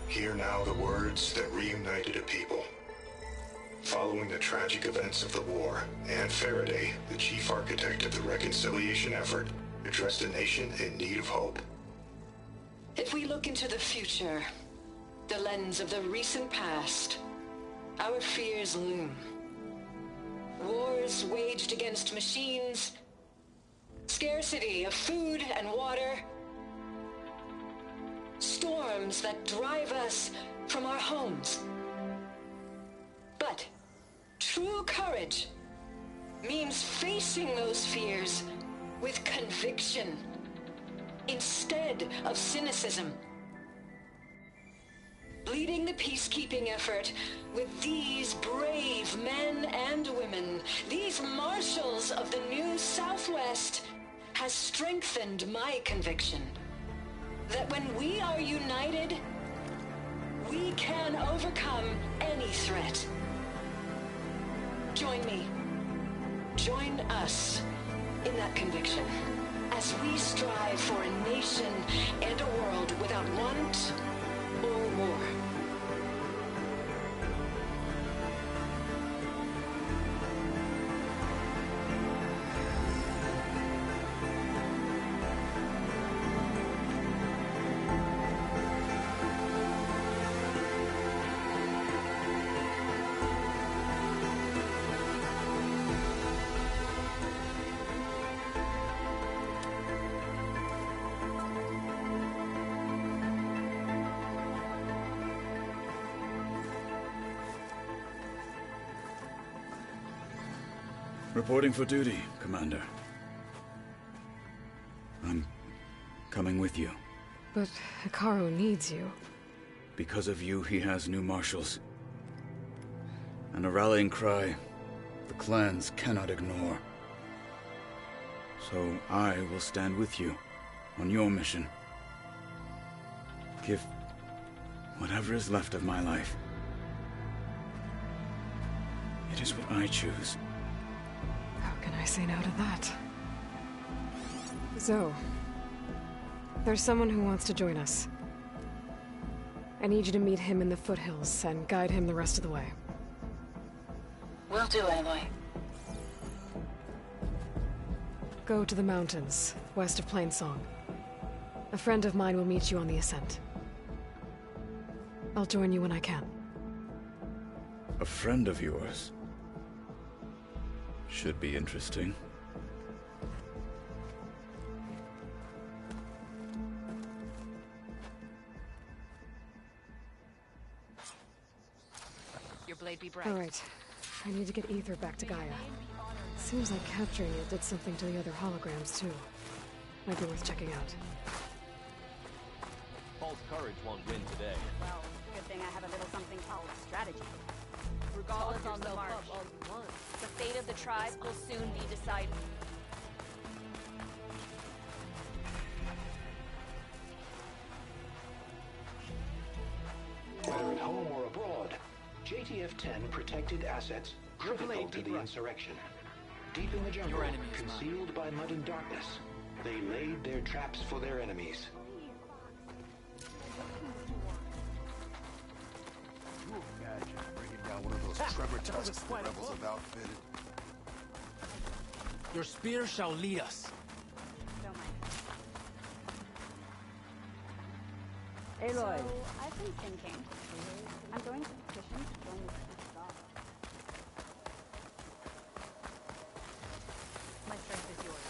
Hear now the words that reunited a people. Following the tragic events of the war, Anne Faraday, the chief architect of the reconciliation effort, addressed a nation in need of hope. If we look into the future, the lens of the recent past, our fears loom. Wars waged against machines, scarcity of food and water, storms that drive us from our homes. But true courage means facing those fears with conviction instead of cynicism. Leading the peacekeeping effort with these brave men and women, these marshals of the new Southwest, has strengthened my conviction that when we are united, we can overcome any threat. Join me. Join us in that conviction as we strive for a nation and a world without want or war. Reporting for duty, Commander. I'm coming with you. But Hekarro needs you. Because of you, he has new marshals. And a rallying cry the clans cannot ignore. So I will stand with you on your mission. Give whatever is left of my life. It is what I choose. How can I say no to that? Zoe, there's someone who wants to join us. I need you to meet him in the foothills and guide him the rest of the way. Will do, Aloy. Go to the mountains, west of Plainsong. A friend of mine will meet you on the ascent. I'll join you when I can. A friend of yours? Should be interesting. Your blade be bright. All right. I need to get Ether back to Gaia. Seems like capturing it did something to the other holograms, too. Might be worth checking out. False courage won't win today. Well, good thing I have a little something called strategy. Regardless on the march. The fate of the tribe will soon be decided. Whether at home or abroad, JTF-10 protected assets critical to the insurrection. Deep in the jungle, concealed by mud and darkness, they laid their traps for their enemies. Imagine bringing down one of those Tremor tusks the rebels have outfitted. Your spear shall lead us. Aloy. So, I've been thinking. I'm going to petition to join the Star. My strength is yours.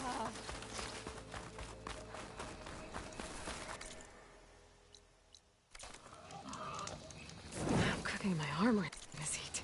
I'm cooking my armor in this heat.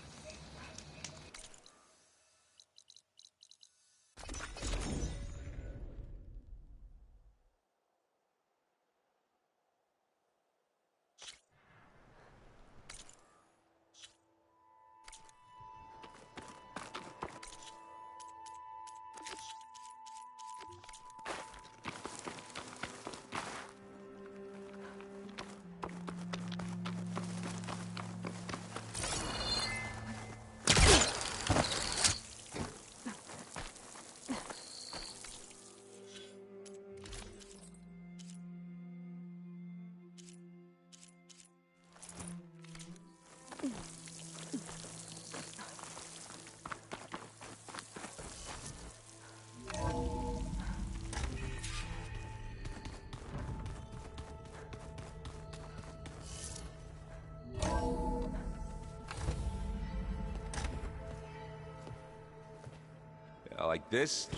Like this?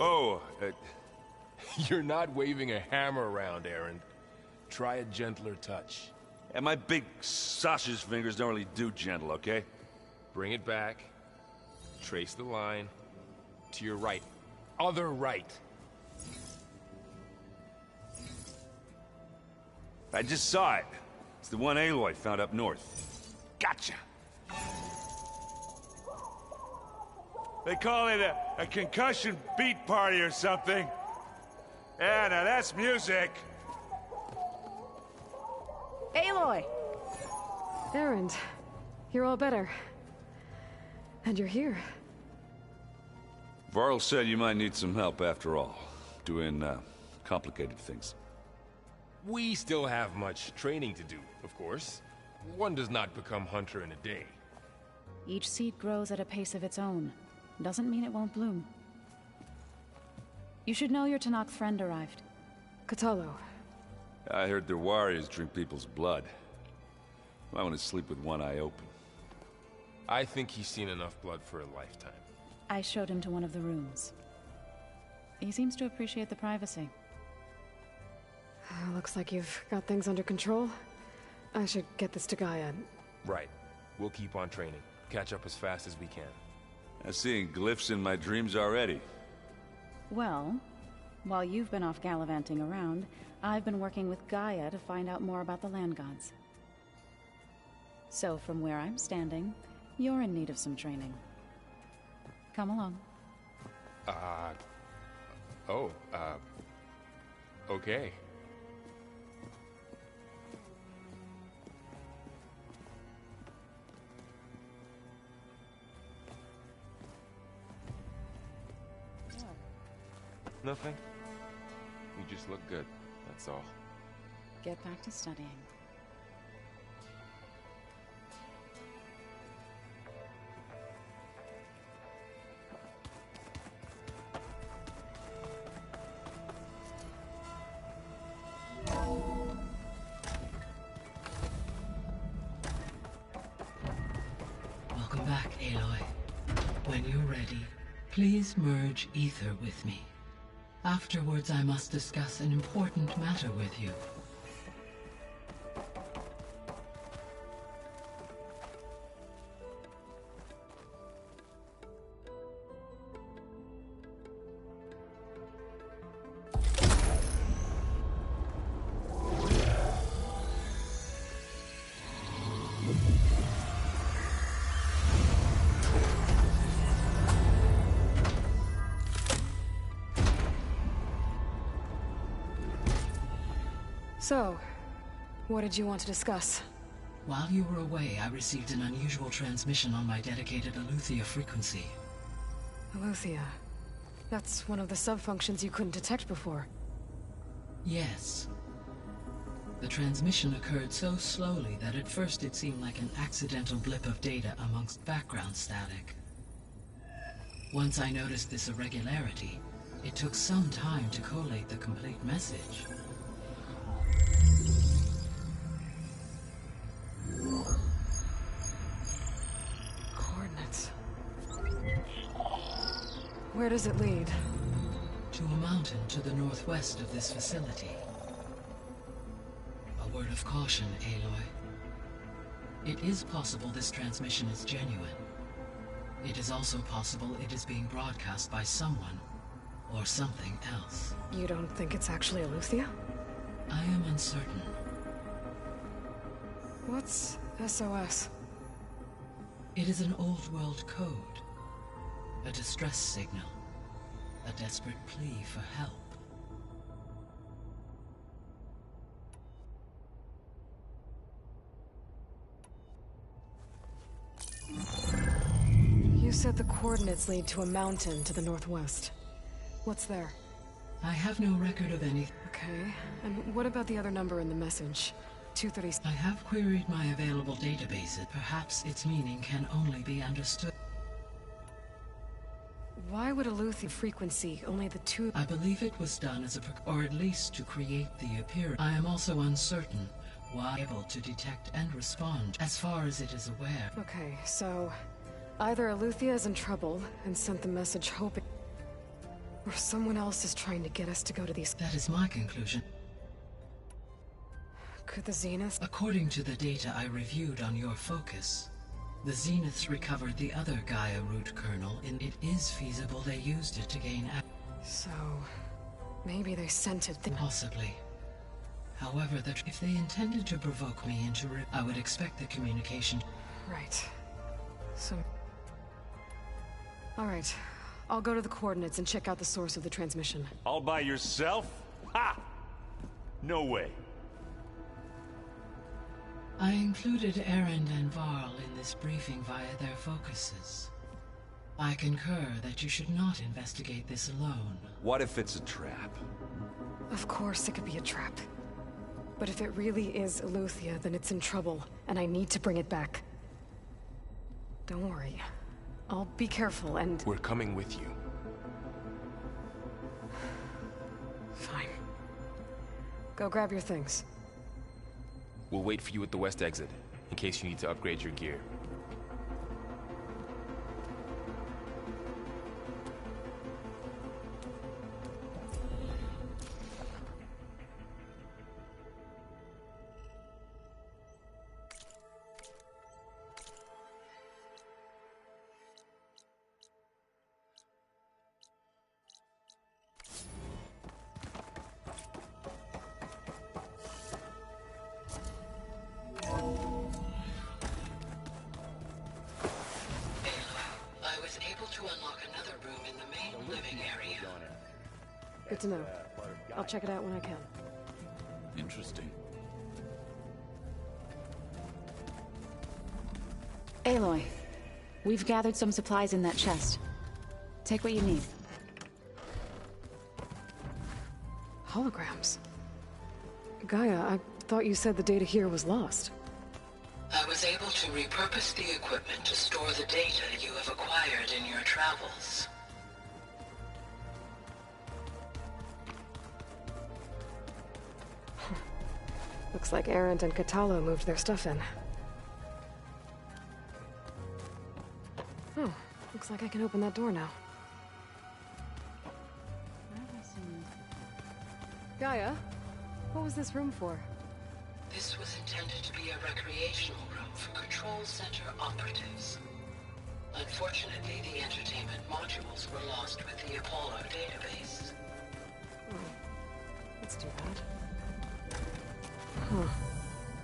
Oh, You're not waving a hammer around, Erend. Try a gentler touch. and my big sausage fingers don't really do gentle, okay? Bring it back. Trace the line. To your right. Other right. I just saw it. It's the one Aloy found up north. Gotcha! They call it a concussion beat party or something. Yeah, now that's music. Aloy! Erend, you're all better. And you're here. Varl said you might need some help after all. Doing, complicated things. We still have much training to do, of course. One does not become hunter in a day. Each seed grows at a pace of its own. Doesn't mean it won't bloom. You should know your Tenakth friend arrived. Kotallo. I heard their warriors drink people's blood. I want to sleep with one eye open. I think he's seen enough blood for a lifetime. I showed him to one of the rooms. He seems to appreciate the privacy. Looks like you've got things under control. I should get this to Gaia. Right. We'll keep on training. Catch up as fast as we can. I'm seeing glyphs in my dreams already. Well, while you've been off gallivanting around, I've been working with Gaia to find out more about the land gods. So from where I'm standing, you're in need of some training. Come along. Okay. Nothing. You just look good, that's all. Get back to studying. Welcome back, Aloy. When you're ready, please merge ether with me. Afterwards, I must discuss an important matter with you. So, what did you want to discuss? While you were away, I received an unusual transmission on my dedicated Eleuthia frequency. Eleuthia. That's one of the sub-functions you couldn't detect before. Yes. The transmission occurred so slowly that at first it seemed like an accidental blip of data amongst background static. Once I noticed this irregularity, it took some time to collate the complete message. Coordinates. Where does it lead? To a mountain to the northwest of this facility. A word of caution, Aloy. It is possible this transmission is genuine. It is also possible it is being broadcast by someone or something else. You don't think it's actually Eleuthia? I am uncertain. What's SOS? It is an old-world code. A distress signal. A desperate plea for help. You said the coordinates lead to a mountain to the northwest. What's there? I have no record of anything. Okay, and what about the other number in the message? 236. I have queried my available databases. Perhaps its meaning can only be understood. Why would Eleuthia frequency only the two? I believe it was done as or at least to create the appearance. I am also uncertain why able to detect and respond as far as it is aware. Okay, so either Eleuthia is in trouble and sent the message hoping. Or someone else is trying to get us to go to these... That is my conclusion. Could the Zeniths... According to the data I reviewed on your focus, the Zeniths recovered the other Gaia root kernel, and it is feasible they used it to gain access. So... maybe they sent it... Possibly. However, if they intended to provoke me into... I would expect the communication... Right. So... Alright. I'll go to the coordinates and check out the source of the transmission. All by yourself? Ha! No way. I included Erend and Varl in this briefing via their focuses. I concur that you should not investigate this alone. What if it's a trap? Of course it could be a trap. But if it really is Eleuthia, then it's in trouble, and I need to bring it back. Don't worry. I'll be careful and... We're coming with you. Fine. Go grab your things. We'll wait for you at the west exit, in case you need to upgrade your gear. Good to know. I'll check it out when I can. Interesting. Aloy, we've gathered some supplies in that chest. Take what you need. Holograms? Gaia, I thought you said the data here was lost. I was able to repurpose the equipment to store the data you have acquired in your travels. Looks like Erend and Kotallo moved their stuff in. Oh, looks like I can open that door now. Gaia, what was this room for? This was intended to be a recreational room for Control Center operatives. Unfortunately, the entertainment modules were lost with the Apollo database. Oh, that's too bad. Huh.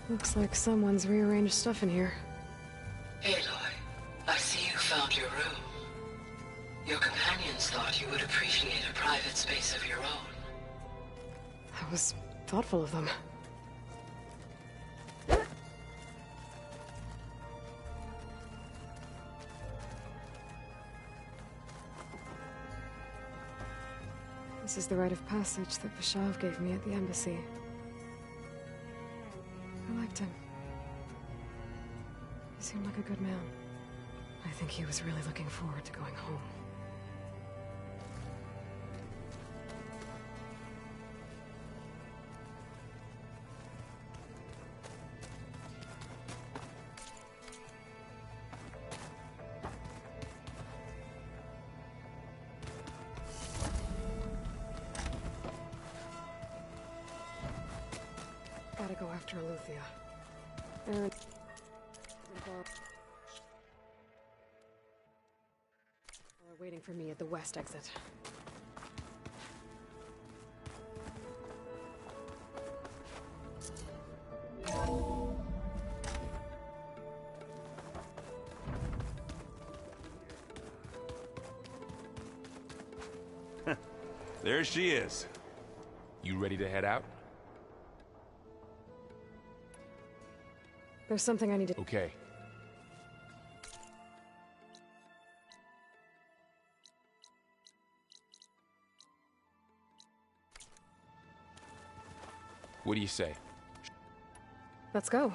Looks like someone's rearranged stuff in here. Aloy, I see you found your room. Your companions thought you would appreciate a private space of your own. That was thoughtful of them. This is the rite of passage that Vashav gave me at the embassy. I liked him. He seemed like a good man. I think he was really looking forward to going home. Gotta go after Eleuthia. Erend... are waiting for me at the west exit. There she is. You ready to head out? There's something I need to... Okay. What do you say? Let's go.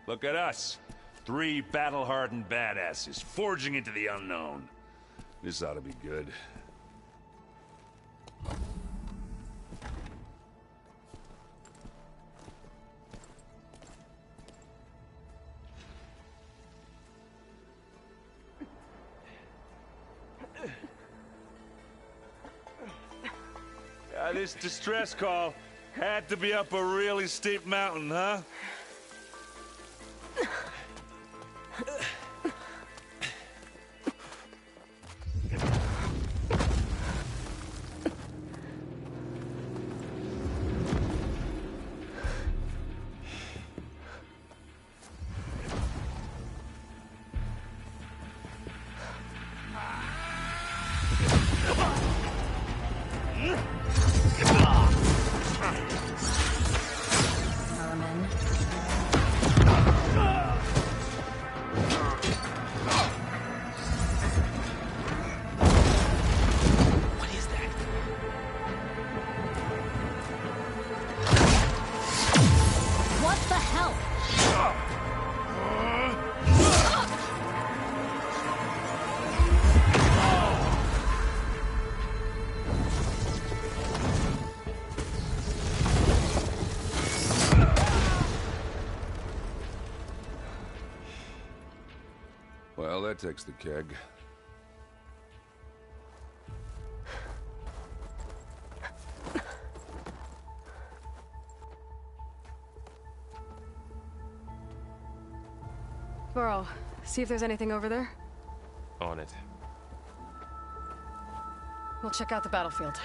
Look at us. 3 battle-hardened badasses forging into the unknown. This ought to be good. This distress call had to be up a really steep mountain, huh? Well, that takes the keg. Burrow, see if there's anything over there. On it. We'll check out the battlefield.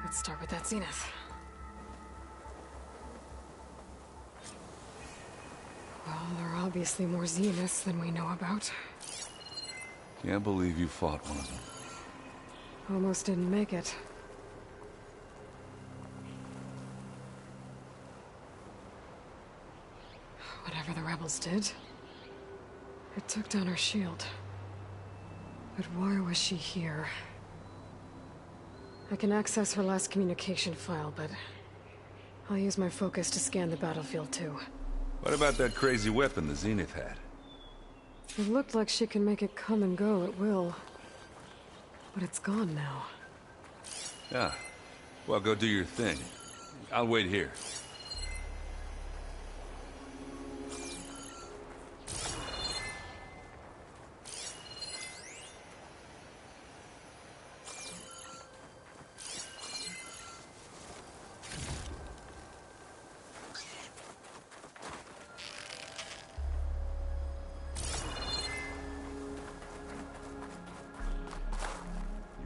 Let's start with that Zenith. Well, there are obviously more Zeniths than we know about. Can't believe you fought one of them. Almost didn't make it. Whatever the rebels did, it took down her shield. But why was she here? I can access her last communication file, but I'll use my focus to scan the battlefield too. What about that crazy weapon the Zenith had? It looked like she can make it come and go at will. But it's gone now. Yeah. Well, go do your thing. I'll wait here.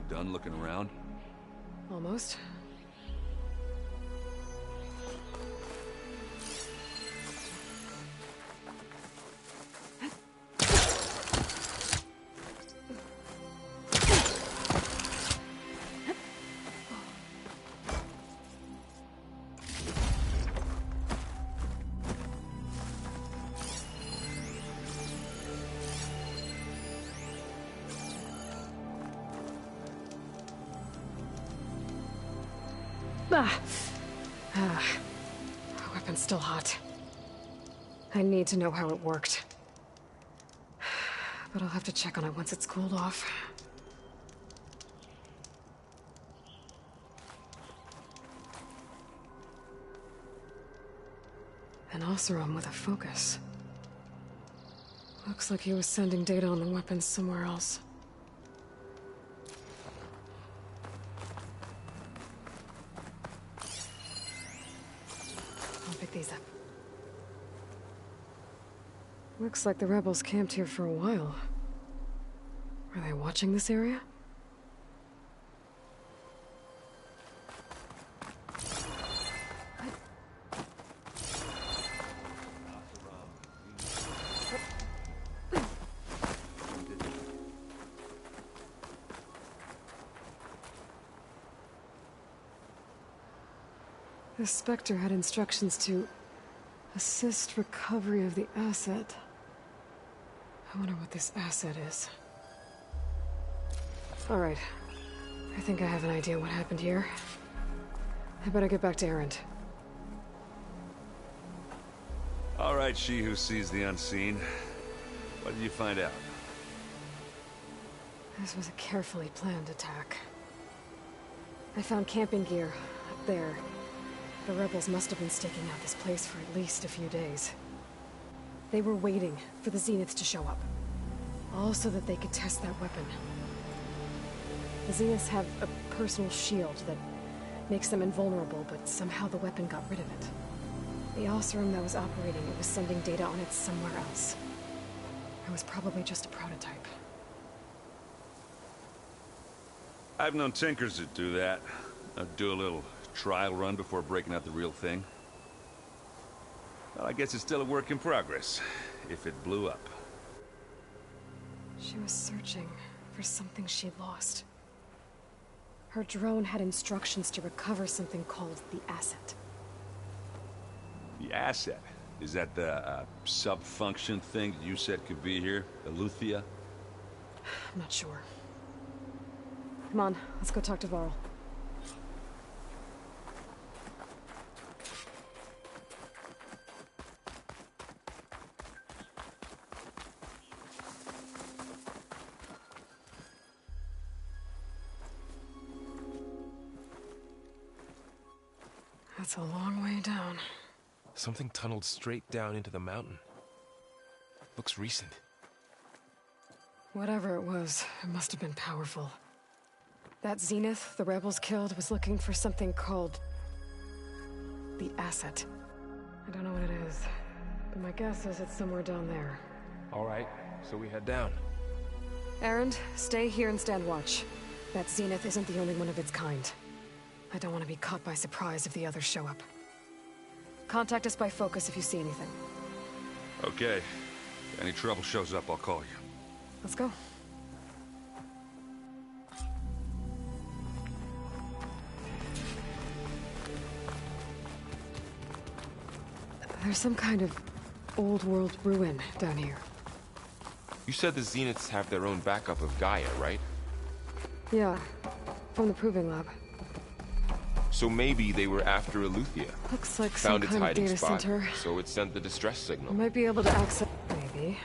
Done looking around? Almost. The weapon's still hot. I need to know how it worked. But I'll have to check on it once it's cooled off. An Oseram with a focus. Looks like he was sending data on the weapons somewhere else. These up. Looks like the rebels camped here for a while. Are they watching this area? The Spectre had instructions to assist recovery of the asset. I wonder what this asset is. All right. I think I have an idea what happened here. I better get back to Erend. All right, she who sees the unseen. What did you find out? This was a carefully planned attack. I found camping gear up there. The rebels must have been staking out this place for at least a few days. They were waiting for the Zeniths to show up. All so that they could test that weapon. The Zeniths have a personal shield that Makes them invulnerable, but somehow the weapon got rid of it. The Oseram that was operating it was sending data on it somewhere else. It was probably just a prototype. I've known tinkers that do that. I'd do a little trial run before breaking out the real thing. Well, I guess it's still a work in progress, if it blew up. She was searching for something she lost. Her drone had instructions to recover something called the Asset. The Asset? Is that the sub-function thing that you said could be here? Eleuthia? I'm not sure. Come on, let's go talk to Varl. That's a long way down. Something tunneled straight down into the mountain. Looks recent. Whatever it was, it must have been powerful. That Zenith the rebels killed was looking for something called the Asset. I don't know what it is, but my guess is it's somewhere down there. All right, so we head down. Erend, stay here and stand watch. That Zenith isn't the only one of its kind. I don't want to be caught by surprise if the others show up. Contact us by focus if you see anything. Okay. If any trouble shows up, I'll call you. Let's go. There's some kind of old world ruin down here. You said the Zeniths have their own backup of Gaia, right? Yeah, from the Proving Lab. So maybe they were after Eleuthia. Looks like Found some its kind of hiding data spot, center. so it sent the distress signal. I might be able to access... maybe.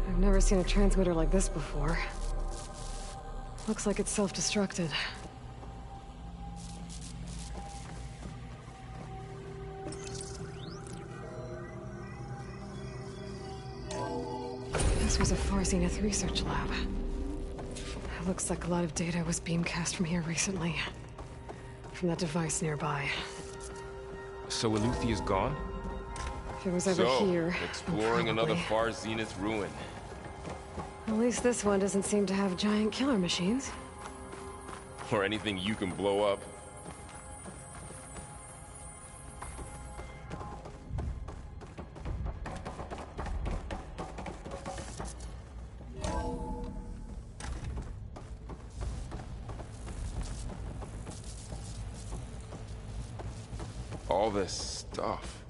I've never seen a transmitter like this before. Looks like it's self-destructed. This was a Far Zenith research lab. It looks like a lot of data was beamcast from here recently. From that device nearby. So Eleuthia's gone? If it was ever here... exploring another probably. Far Zenith ruin. At least this one doesn't seem to have giant killer machines. Or anything you can blow up. All this stuff.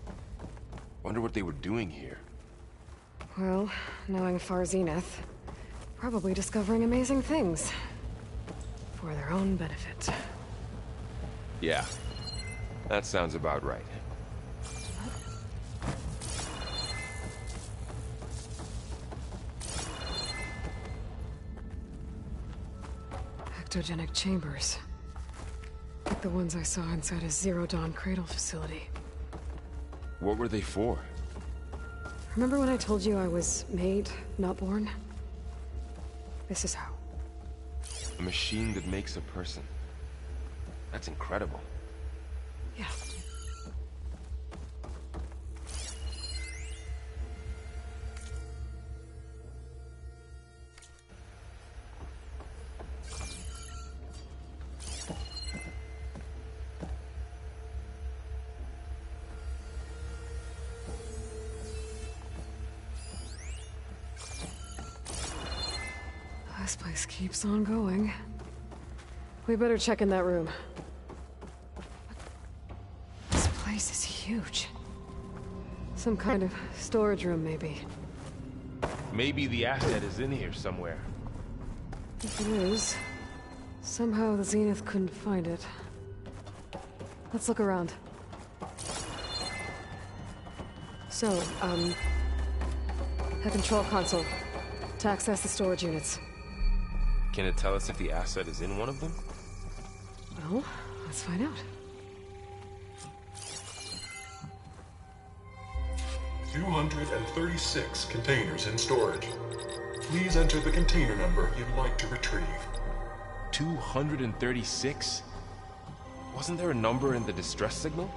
Wonder what they were doing here. Well, knowing Far Zenith, probably discovering amazing things. For their own benefit. Yeah, that sounds about right. Ectogenic chambers. Like the ones I saw inside a Zero Dawn cradle facility. What were they for? Remember when I told you I was made, not born? This is how. A machine that makes a person. That's incredible. Yeah. This place keeps on going. We better check in that room. This place is huge. Some kind of storage room, maybe. Maybe the asset is in here somewhere. If it is, somehow the Zenith couldn't find it. Let's look around. So, a control console to access the storage units. Can it tell us if the asset is in one of them? Well, let's find out. 236 containers in storage. please enter the container number you'd like to retrieve. 236? Wasn't there a number in the distress signal?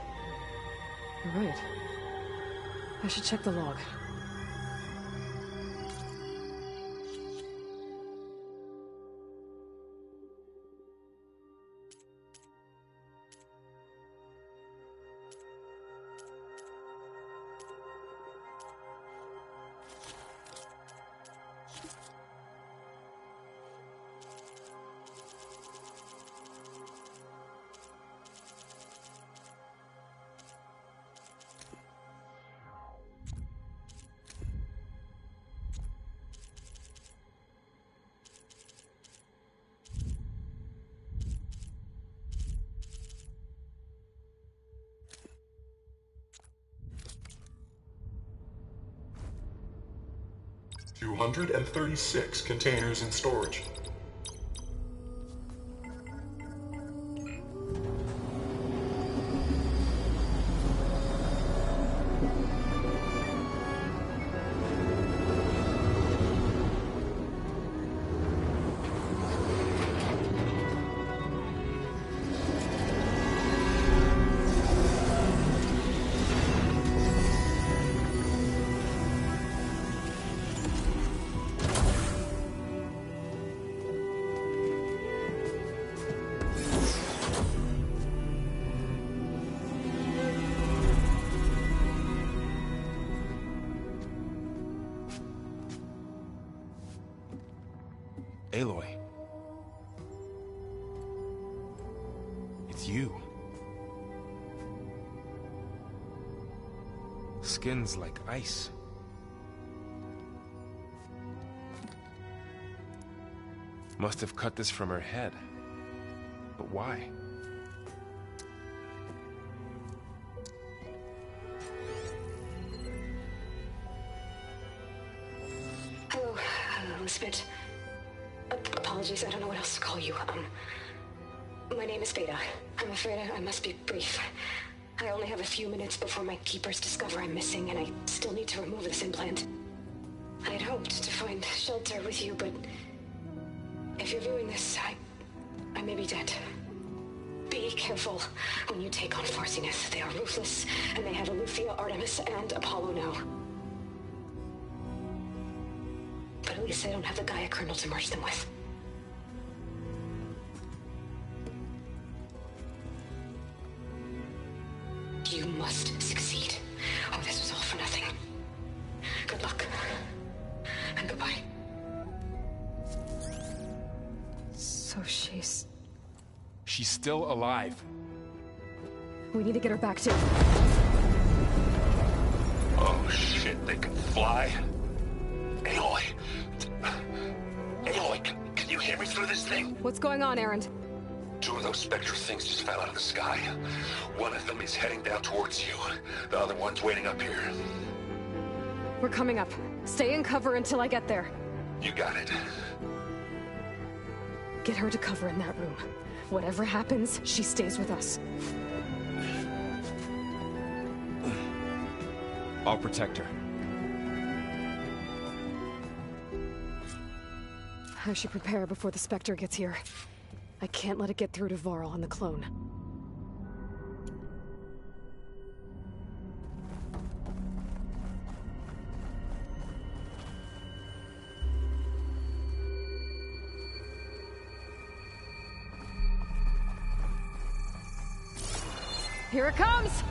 You're right. I should check the log. $236 containers in storage. Aloy. It's you. Skin's like ice. Must have cut this from her head. But why? Hello, Elizabeth. Apologies, I don't know what else to call you. My name is Beta. I'm afraid I must be brief. I only have a few minutes before my keepers discover I'm missing, and I still need to remove this implant. I had hoped to find shelter with you, but if you're viewing this, I may be dead. Be careful when you take on Far Zenith. They are ruthless, and they have Eleuthia, Artemis, and Apollo now. But at least they don't have the Gaia kernel to merge them with. You must succeed, or this was all for nothing. Good luck. And goodbye. So she's still alive. We need to get her back to... Oh shit, they can fly? Aloy! Aloy, can you hear me through this thing? What's going on, Erend? Two of those Spectre things just fell out of the sky. One of them is heading down towards you. The other one's waiting up here. We're coming up. Stay in cover until I get there. You got it. Get her to cover in that room. Whatever happens, she stays with us. I'll protect her. I should prepare before the Spectre gets here. I can't let it get through to Varl and the clone. Here it comes!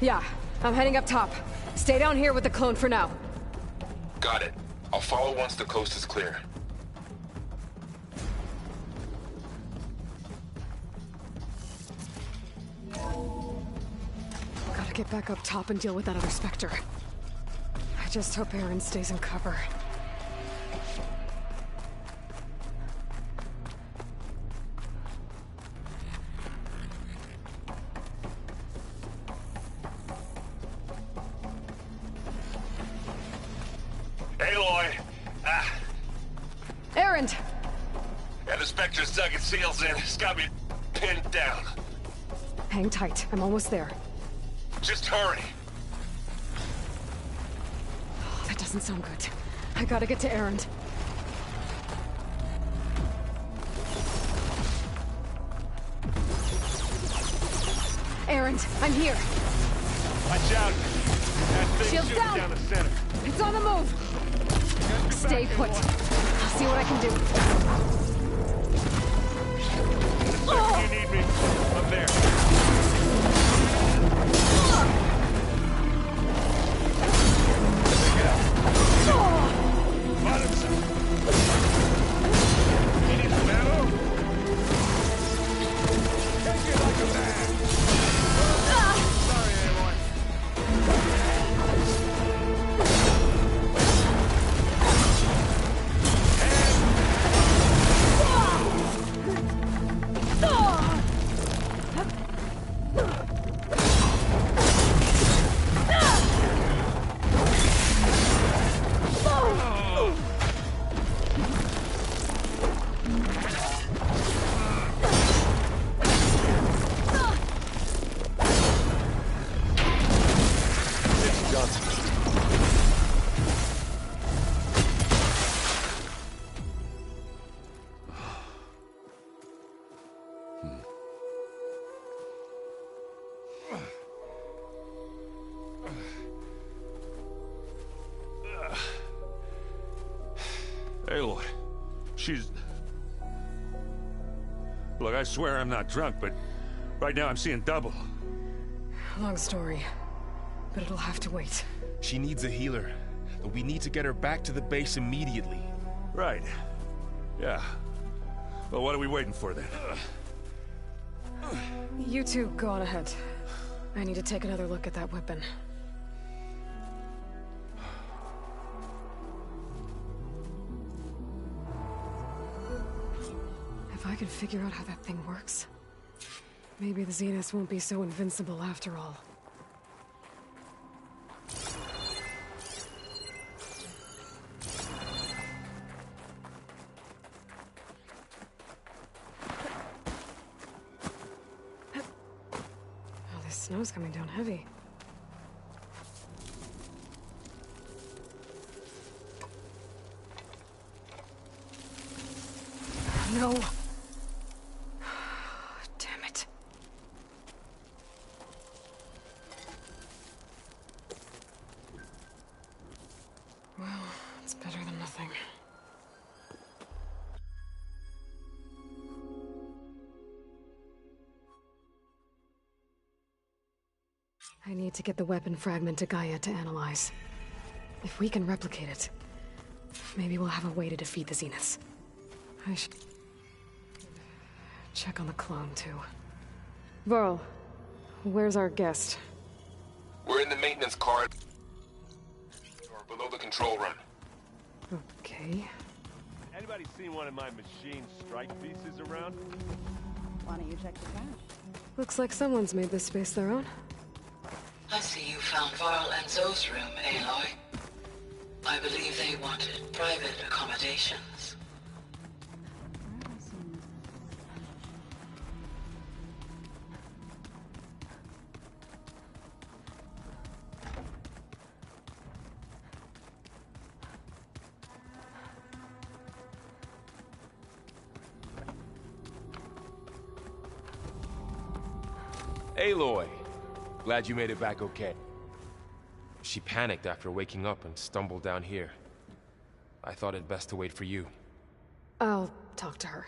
Yeah, I'm heading up top. Stay down here with the clone for now. Got it. I'll follow once the coast is clear. Gotta get back up top and deal with that other Spectre. I just hope Aaron stays in cover. Aloy! Erend! Yeah, the Spectre's dug its heels in. It's got me pinned down. Hang tight. I'm almost there. Just hurry. Oh, that doesn't sound good. I gotta get to Erend. Erend, I'm here. Watch out. That thing Shields shooting down. down the center. It's on the move. Stay put. I'll see what I can do. Oh. You need me. I'm there. Take it out. Bottom side. You need some ammo? Take it like a man. Sorry, Aloy. Aloy, she's... Look, I swear I'm not drunk, but right now I'm seeing double. Long story, but it'll have to wait. She needs a healer, but we need to get her back to the base immediately. Right. Yeah. Well, what are we waiting for then? You two go on ahead. I need to take another look at that weapon. If I can figure out how that thing works, maybe the Zeniths won't be so invincible after all. Oh, this snow's coming down heavy. No. Damn it. Well, it's better than nothing. I need to get the weapon fragment to Gaia to analyze. If we can replicate it, maybe we'll have a way to defeat the Zeniths. I should check on the clone, too. Varl, where's our guest? We're in the maintenance corridor, or below the control room. Okay. Anybody seen one of my machine strike pieces around? Why don't you check the trash? Looks like someone's made this space their own. I see you found Varl and Zoe's room, Aloy. I believe they wanted private accommodations. Aloy! Glad you made it back okay. She panicked after waking up and stumbled down here. I thought it best to wait for you. I'll talk to her.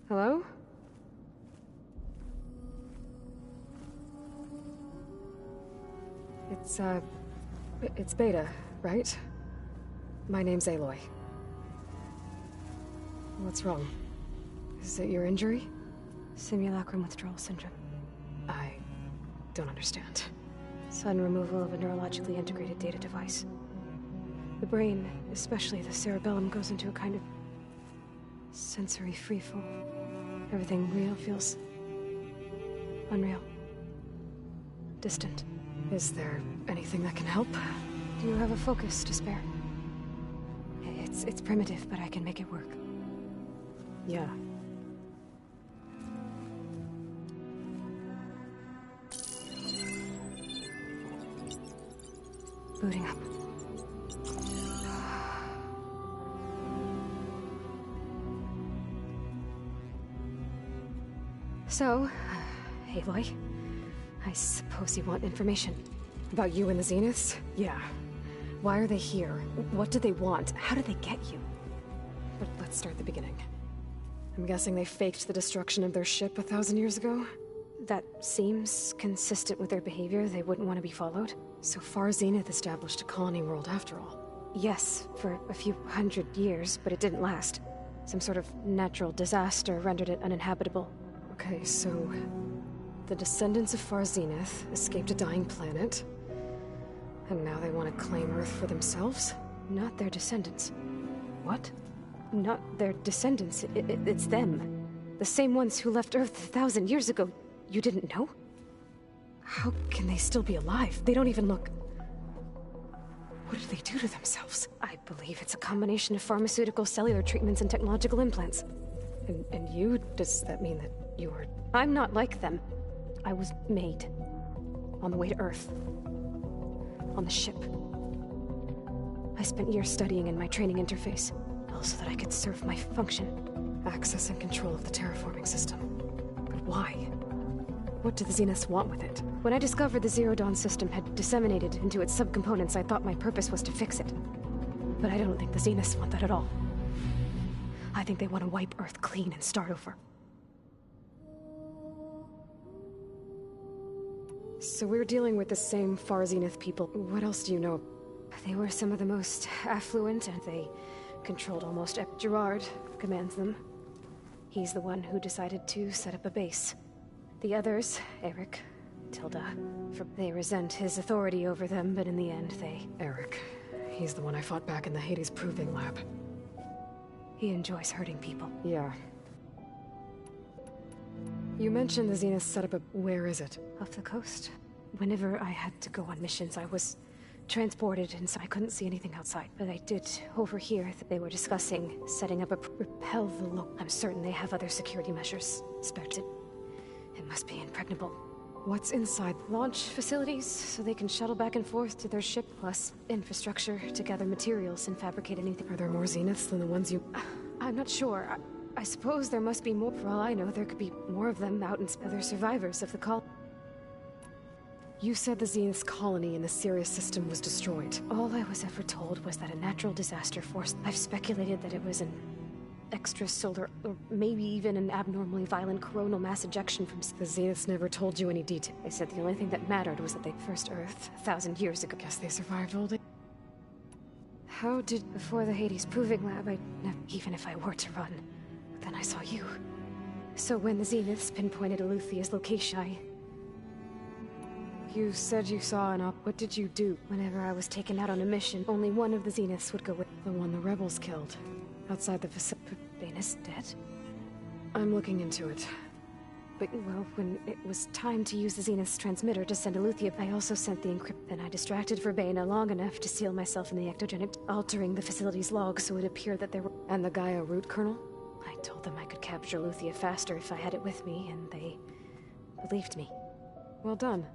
Hello? It's Beta, right? My name's Aloy. What's wrong? Is it your injury? Simulacrum withdrawal syndrome. I don't understand. Sudden removal of a neurologically integrated data device. The brain, especially the cerebellum, goes into a kind of sensory freefall. Everything real feels unreal. Distant. Is there anything that can help? Do you have a focus to spare? It's primitive, but I can make it work. Yeah. Booting up. So, Aloy, I suppose you want information. About you and the Zeniths? Yeah. Why are they here? What do they want? How did they get you? But let's start at the beginning. I'm guessing they faked the destruction of their ship 1,000 years ago? That seems consistent with their behavior. They wouldn't want to be followed. So Far Zenith established a colony world after all. Yes, for a few hundred years, but it didn't last. Some sort of natural disaster rendered it uninhabitable. Okay, so the descendants of Far Zenith escaped a dying planet, and now they want to claim Earth for themselves? Not their descendants. What? Not their descendants. It's them. The same ones who left Earth 1,000 years ago. You didn't know? How can they still be alive? They don't even look... What did they do to themselves? I believe it's a combination of pharmaceutical, cellular treatments, and technological implants. And you? Does that mean that you were... I'm not like them. I was made. On the way to Earth. On the ship. I spent years studying in my training interface, all so that I could serve my function. Access and control of the terraforming system. But why? What do the Zeniths want with it? When I discovered the Zero Dawn system had disseminated into its subcomponents, I thought my purpose was to fix it. But I don't think the Zeniths want that at all. I think they want to wipe Earth clean and start over. So we're dealing with the same Far Zenith people. What else do you know? They were some of the most affluent, and they controlled almost... Gerard commands them. He's the one who decided to set up a base. The others, Eric, Tilda, they resent his authority over them, but in the end, they... Eric. He's the one I fought back in the Hades Proving Lab. He enjoys hurting people. Yeah. You mentioned the Zenith set up a... Where is it? Off the coast. Whenever I had to go on missions, I was transported, and so I couldn't see anything outside. But I did overhear that they were discussing setting up a repel the loop. I'm certain they have other security measures. It must be impregnable. What's inside? Launch facilities, so they can shuttle back and forth to their ship, plus infrastructure to gather materials and fabricate anything. Are there more Zeniths than the ones you... I'm not sure. I suppose there must be more. For all I know, there could be more of them out in other survivors of the call. You said the Zenith's colony in the Sirius system was destroyed. All I was ever told was that a natural disaster forced... I've speculated that it was an extrasolar, or maybe even an abnormally violent coronal mass ejection from... The Zeniths never told you any detail. They said the only thing that mattered was that they first Earth 1,000 years ago. Guess they survived all day. How did... Before the Hades Proving Lab, even if I were to run, then I saw you. So when the Zeniths pinpointed Eluthia's location, You said you saw an op... What did you do? Whenever I was taken out on a mission, only one of the Zeniths would go with... The one the rebels killed. Outside the facility. Bane's dead? I'm looking into it. But, well, when it was time to use the Zenith's transmitter to send Eluthia, I also sent the encrypt. Then I distracted Verbena long enough to seal myself in the ectogenic, altering the facility's log so it appeared that there were... And the Gaia root kernel? I told them I could capture Eluthia faster if I had it with me, and they believed me. Well done.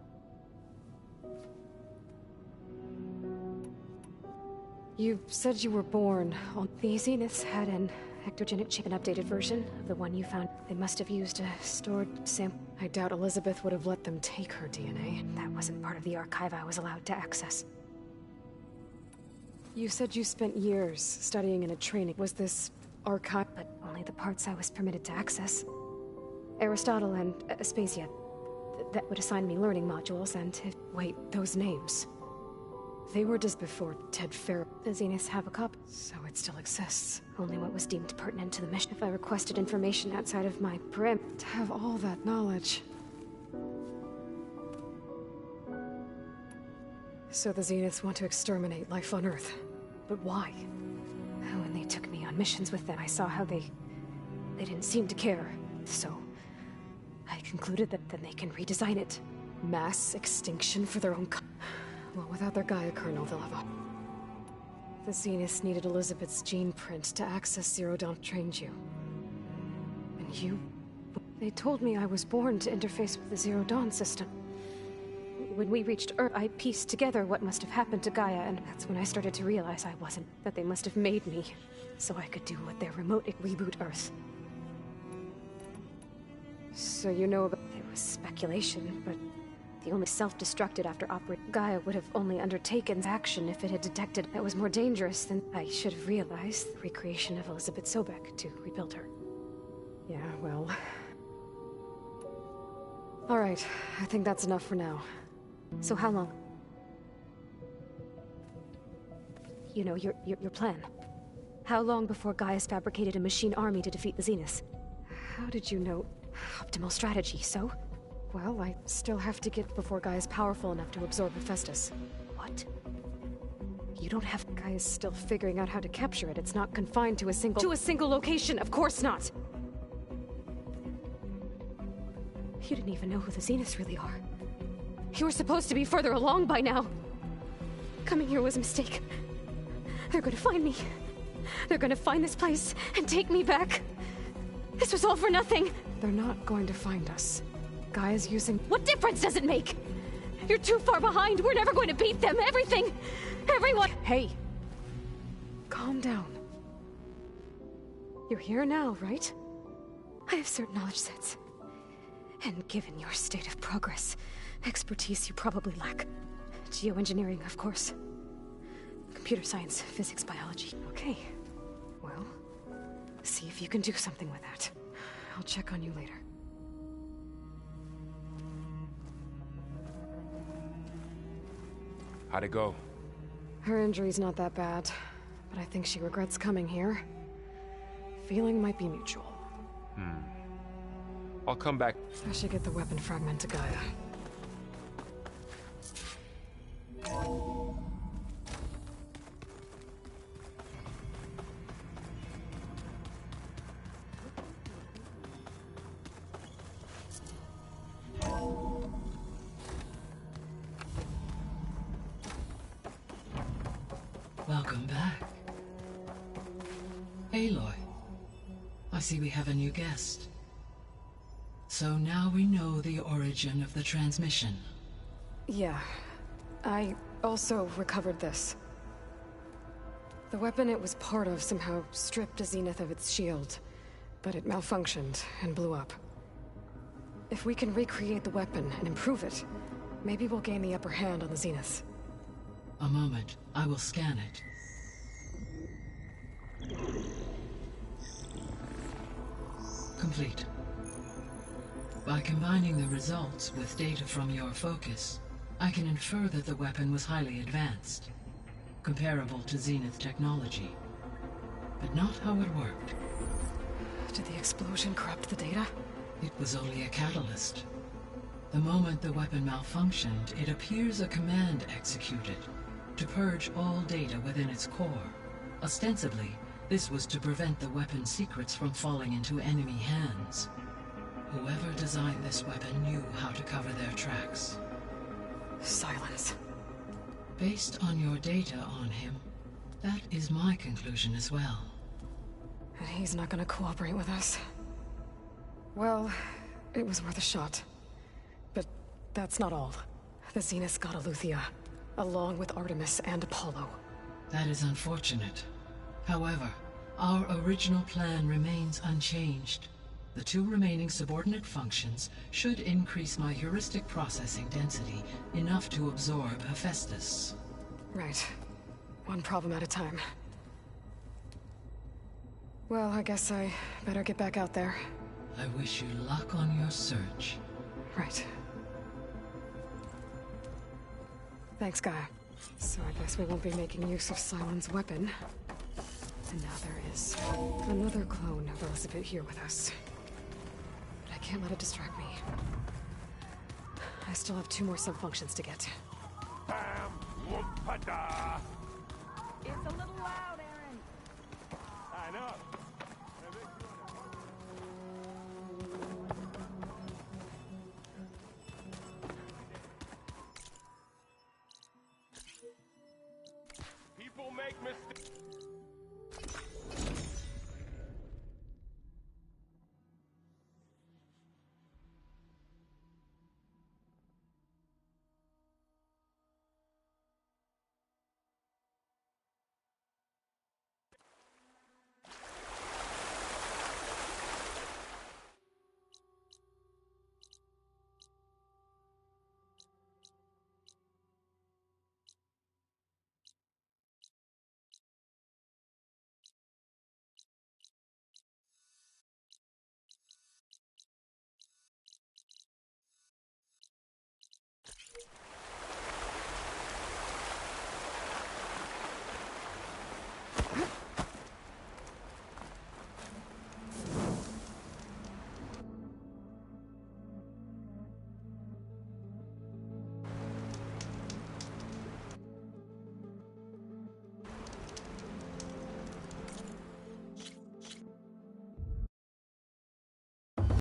You said you were born on... The Zeniths had an ectogenic chip, an updated version of the one you found. They must have used a stored sample. I doubt Elizabeth would have let them take her DNA. That wasn't part of the archive I was allowed to access. You said you spent years studying in a training. Was this archive? But only the parts I was permitted to access. Aristotle and Aspasia. that would assign me learning modules and if... Wait, those names. They were just before Ted Fair. The Zeniths have a copy, so it still exists. Only what was deemed pertinent to the mission. If I requested information outside of my prim... To have all that knowledge. So the Zeniths want to exterminate life on Earth. But why? When they took me on missions with them, I saw how they didn't seem to care. So, I concluded that then they can redesign it. Mass extinction for their own well, without their Gaia kernel, they'll have a... The Zeniths needed Elizabeth's gene print to access Zero Dawn trained you. And you... They told me I was born to interface with the Zero Dawn system. When we reached Earth, I pieced together what must have happened to Gaia, and that's when I started to realize I wasn't. That they must have made me, so I could do what their remote reboot Earth. So you know about... It was speculation, but the only self-destructed after Gaia would have only undertaken action if it had detected that was more dangerous than... I should have realized the recreation of Elizabeth Sobek to rebuild her. Yeah, well... Alright, I think that's enough for now. So how long? You know, your plan. How long before Gaia's fabricated a machine army to defeat the Zeniths? How did you know? Optimal strategy, so? Well, I still have to get before Gaia's powerful enough to absorb Hephaestus. What? You don't have... Gaia's still figuring out how to capture it. It's not confined to a single... To a single location, of course not! You didn't even know who the Zeniths really are. You were supposed to be further along by now. Coming here was a mistake. They're gonna find me. They're gonna find this place and take me back. This was all for nothing. They're not going to find us. Gaia's using... What difference does it make? You're too far behind. We're never going to beat them. Everything. Everyone. Hey. Calm down. You're here now, right? I have certain knowledge sets. And given your state of progress, expertise you probably lack. Geoengineering, of course. Computer science, physics, biology. Okay. Well, see if you can do something with that. I'll check on you later. How'd it go? Her injury's not that bad, but I think she regrets coming here. Feeling might be mutual. I'll come back. I should get the weapon fragment to Gaia. Welcome back. Aloy. I see we have a new guest. So now we know the origin of the transmission. Yeah. I also recovered this. The weapon it was part of somehow stripped a Zenith of its shield, but it malfunctioned and blew up. If we can recreate the weapon and improve it, maybe we'll gain the upper hand on the Zeniths. A moment. I will scan it. Complete. By combining the results with data from your focus, I can infer that the weapon was highly advanced, comparable to Zenith technology, but not how it worked. Did the explosion corrupt the data? It was only a catalyst. The moment the weapon malfunctioned, it appears a command executed to purge all data within its core. Ostensibly, this was to prevent the weapon's secrets from falling into enemy hands. Whoever designed this weapon knew how to cover their tracks. Silence. Based on your data on him, that is my conclusion as well. And he's not gonna cooperate with us. Well, it was worth a shot. But that's not all. The Zeniths got Eleuthia, along with Artemis and Apollo. That is unfortunate. However, our original plan remains unchanged. The two remaining subordinate functions should increase my heuristic processing density enough to absorb Hephaestus. Right. One problem at a time. Well, I guess I better get back out there. I wish you luck on your search. Right. Thanks, Guy. So I guess we won't be making use of Simon's weapon. And now there is another clone of Elizabeth here with us. But I can't let it distract me. I still have 2 more subfunctions to get. Bam! Whoop-a-da! It's a little loud, Aaron. I know. People make mistakes.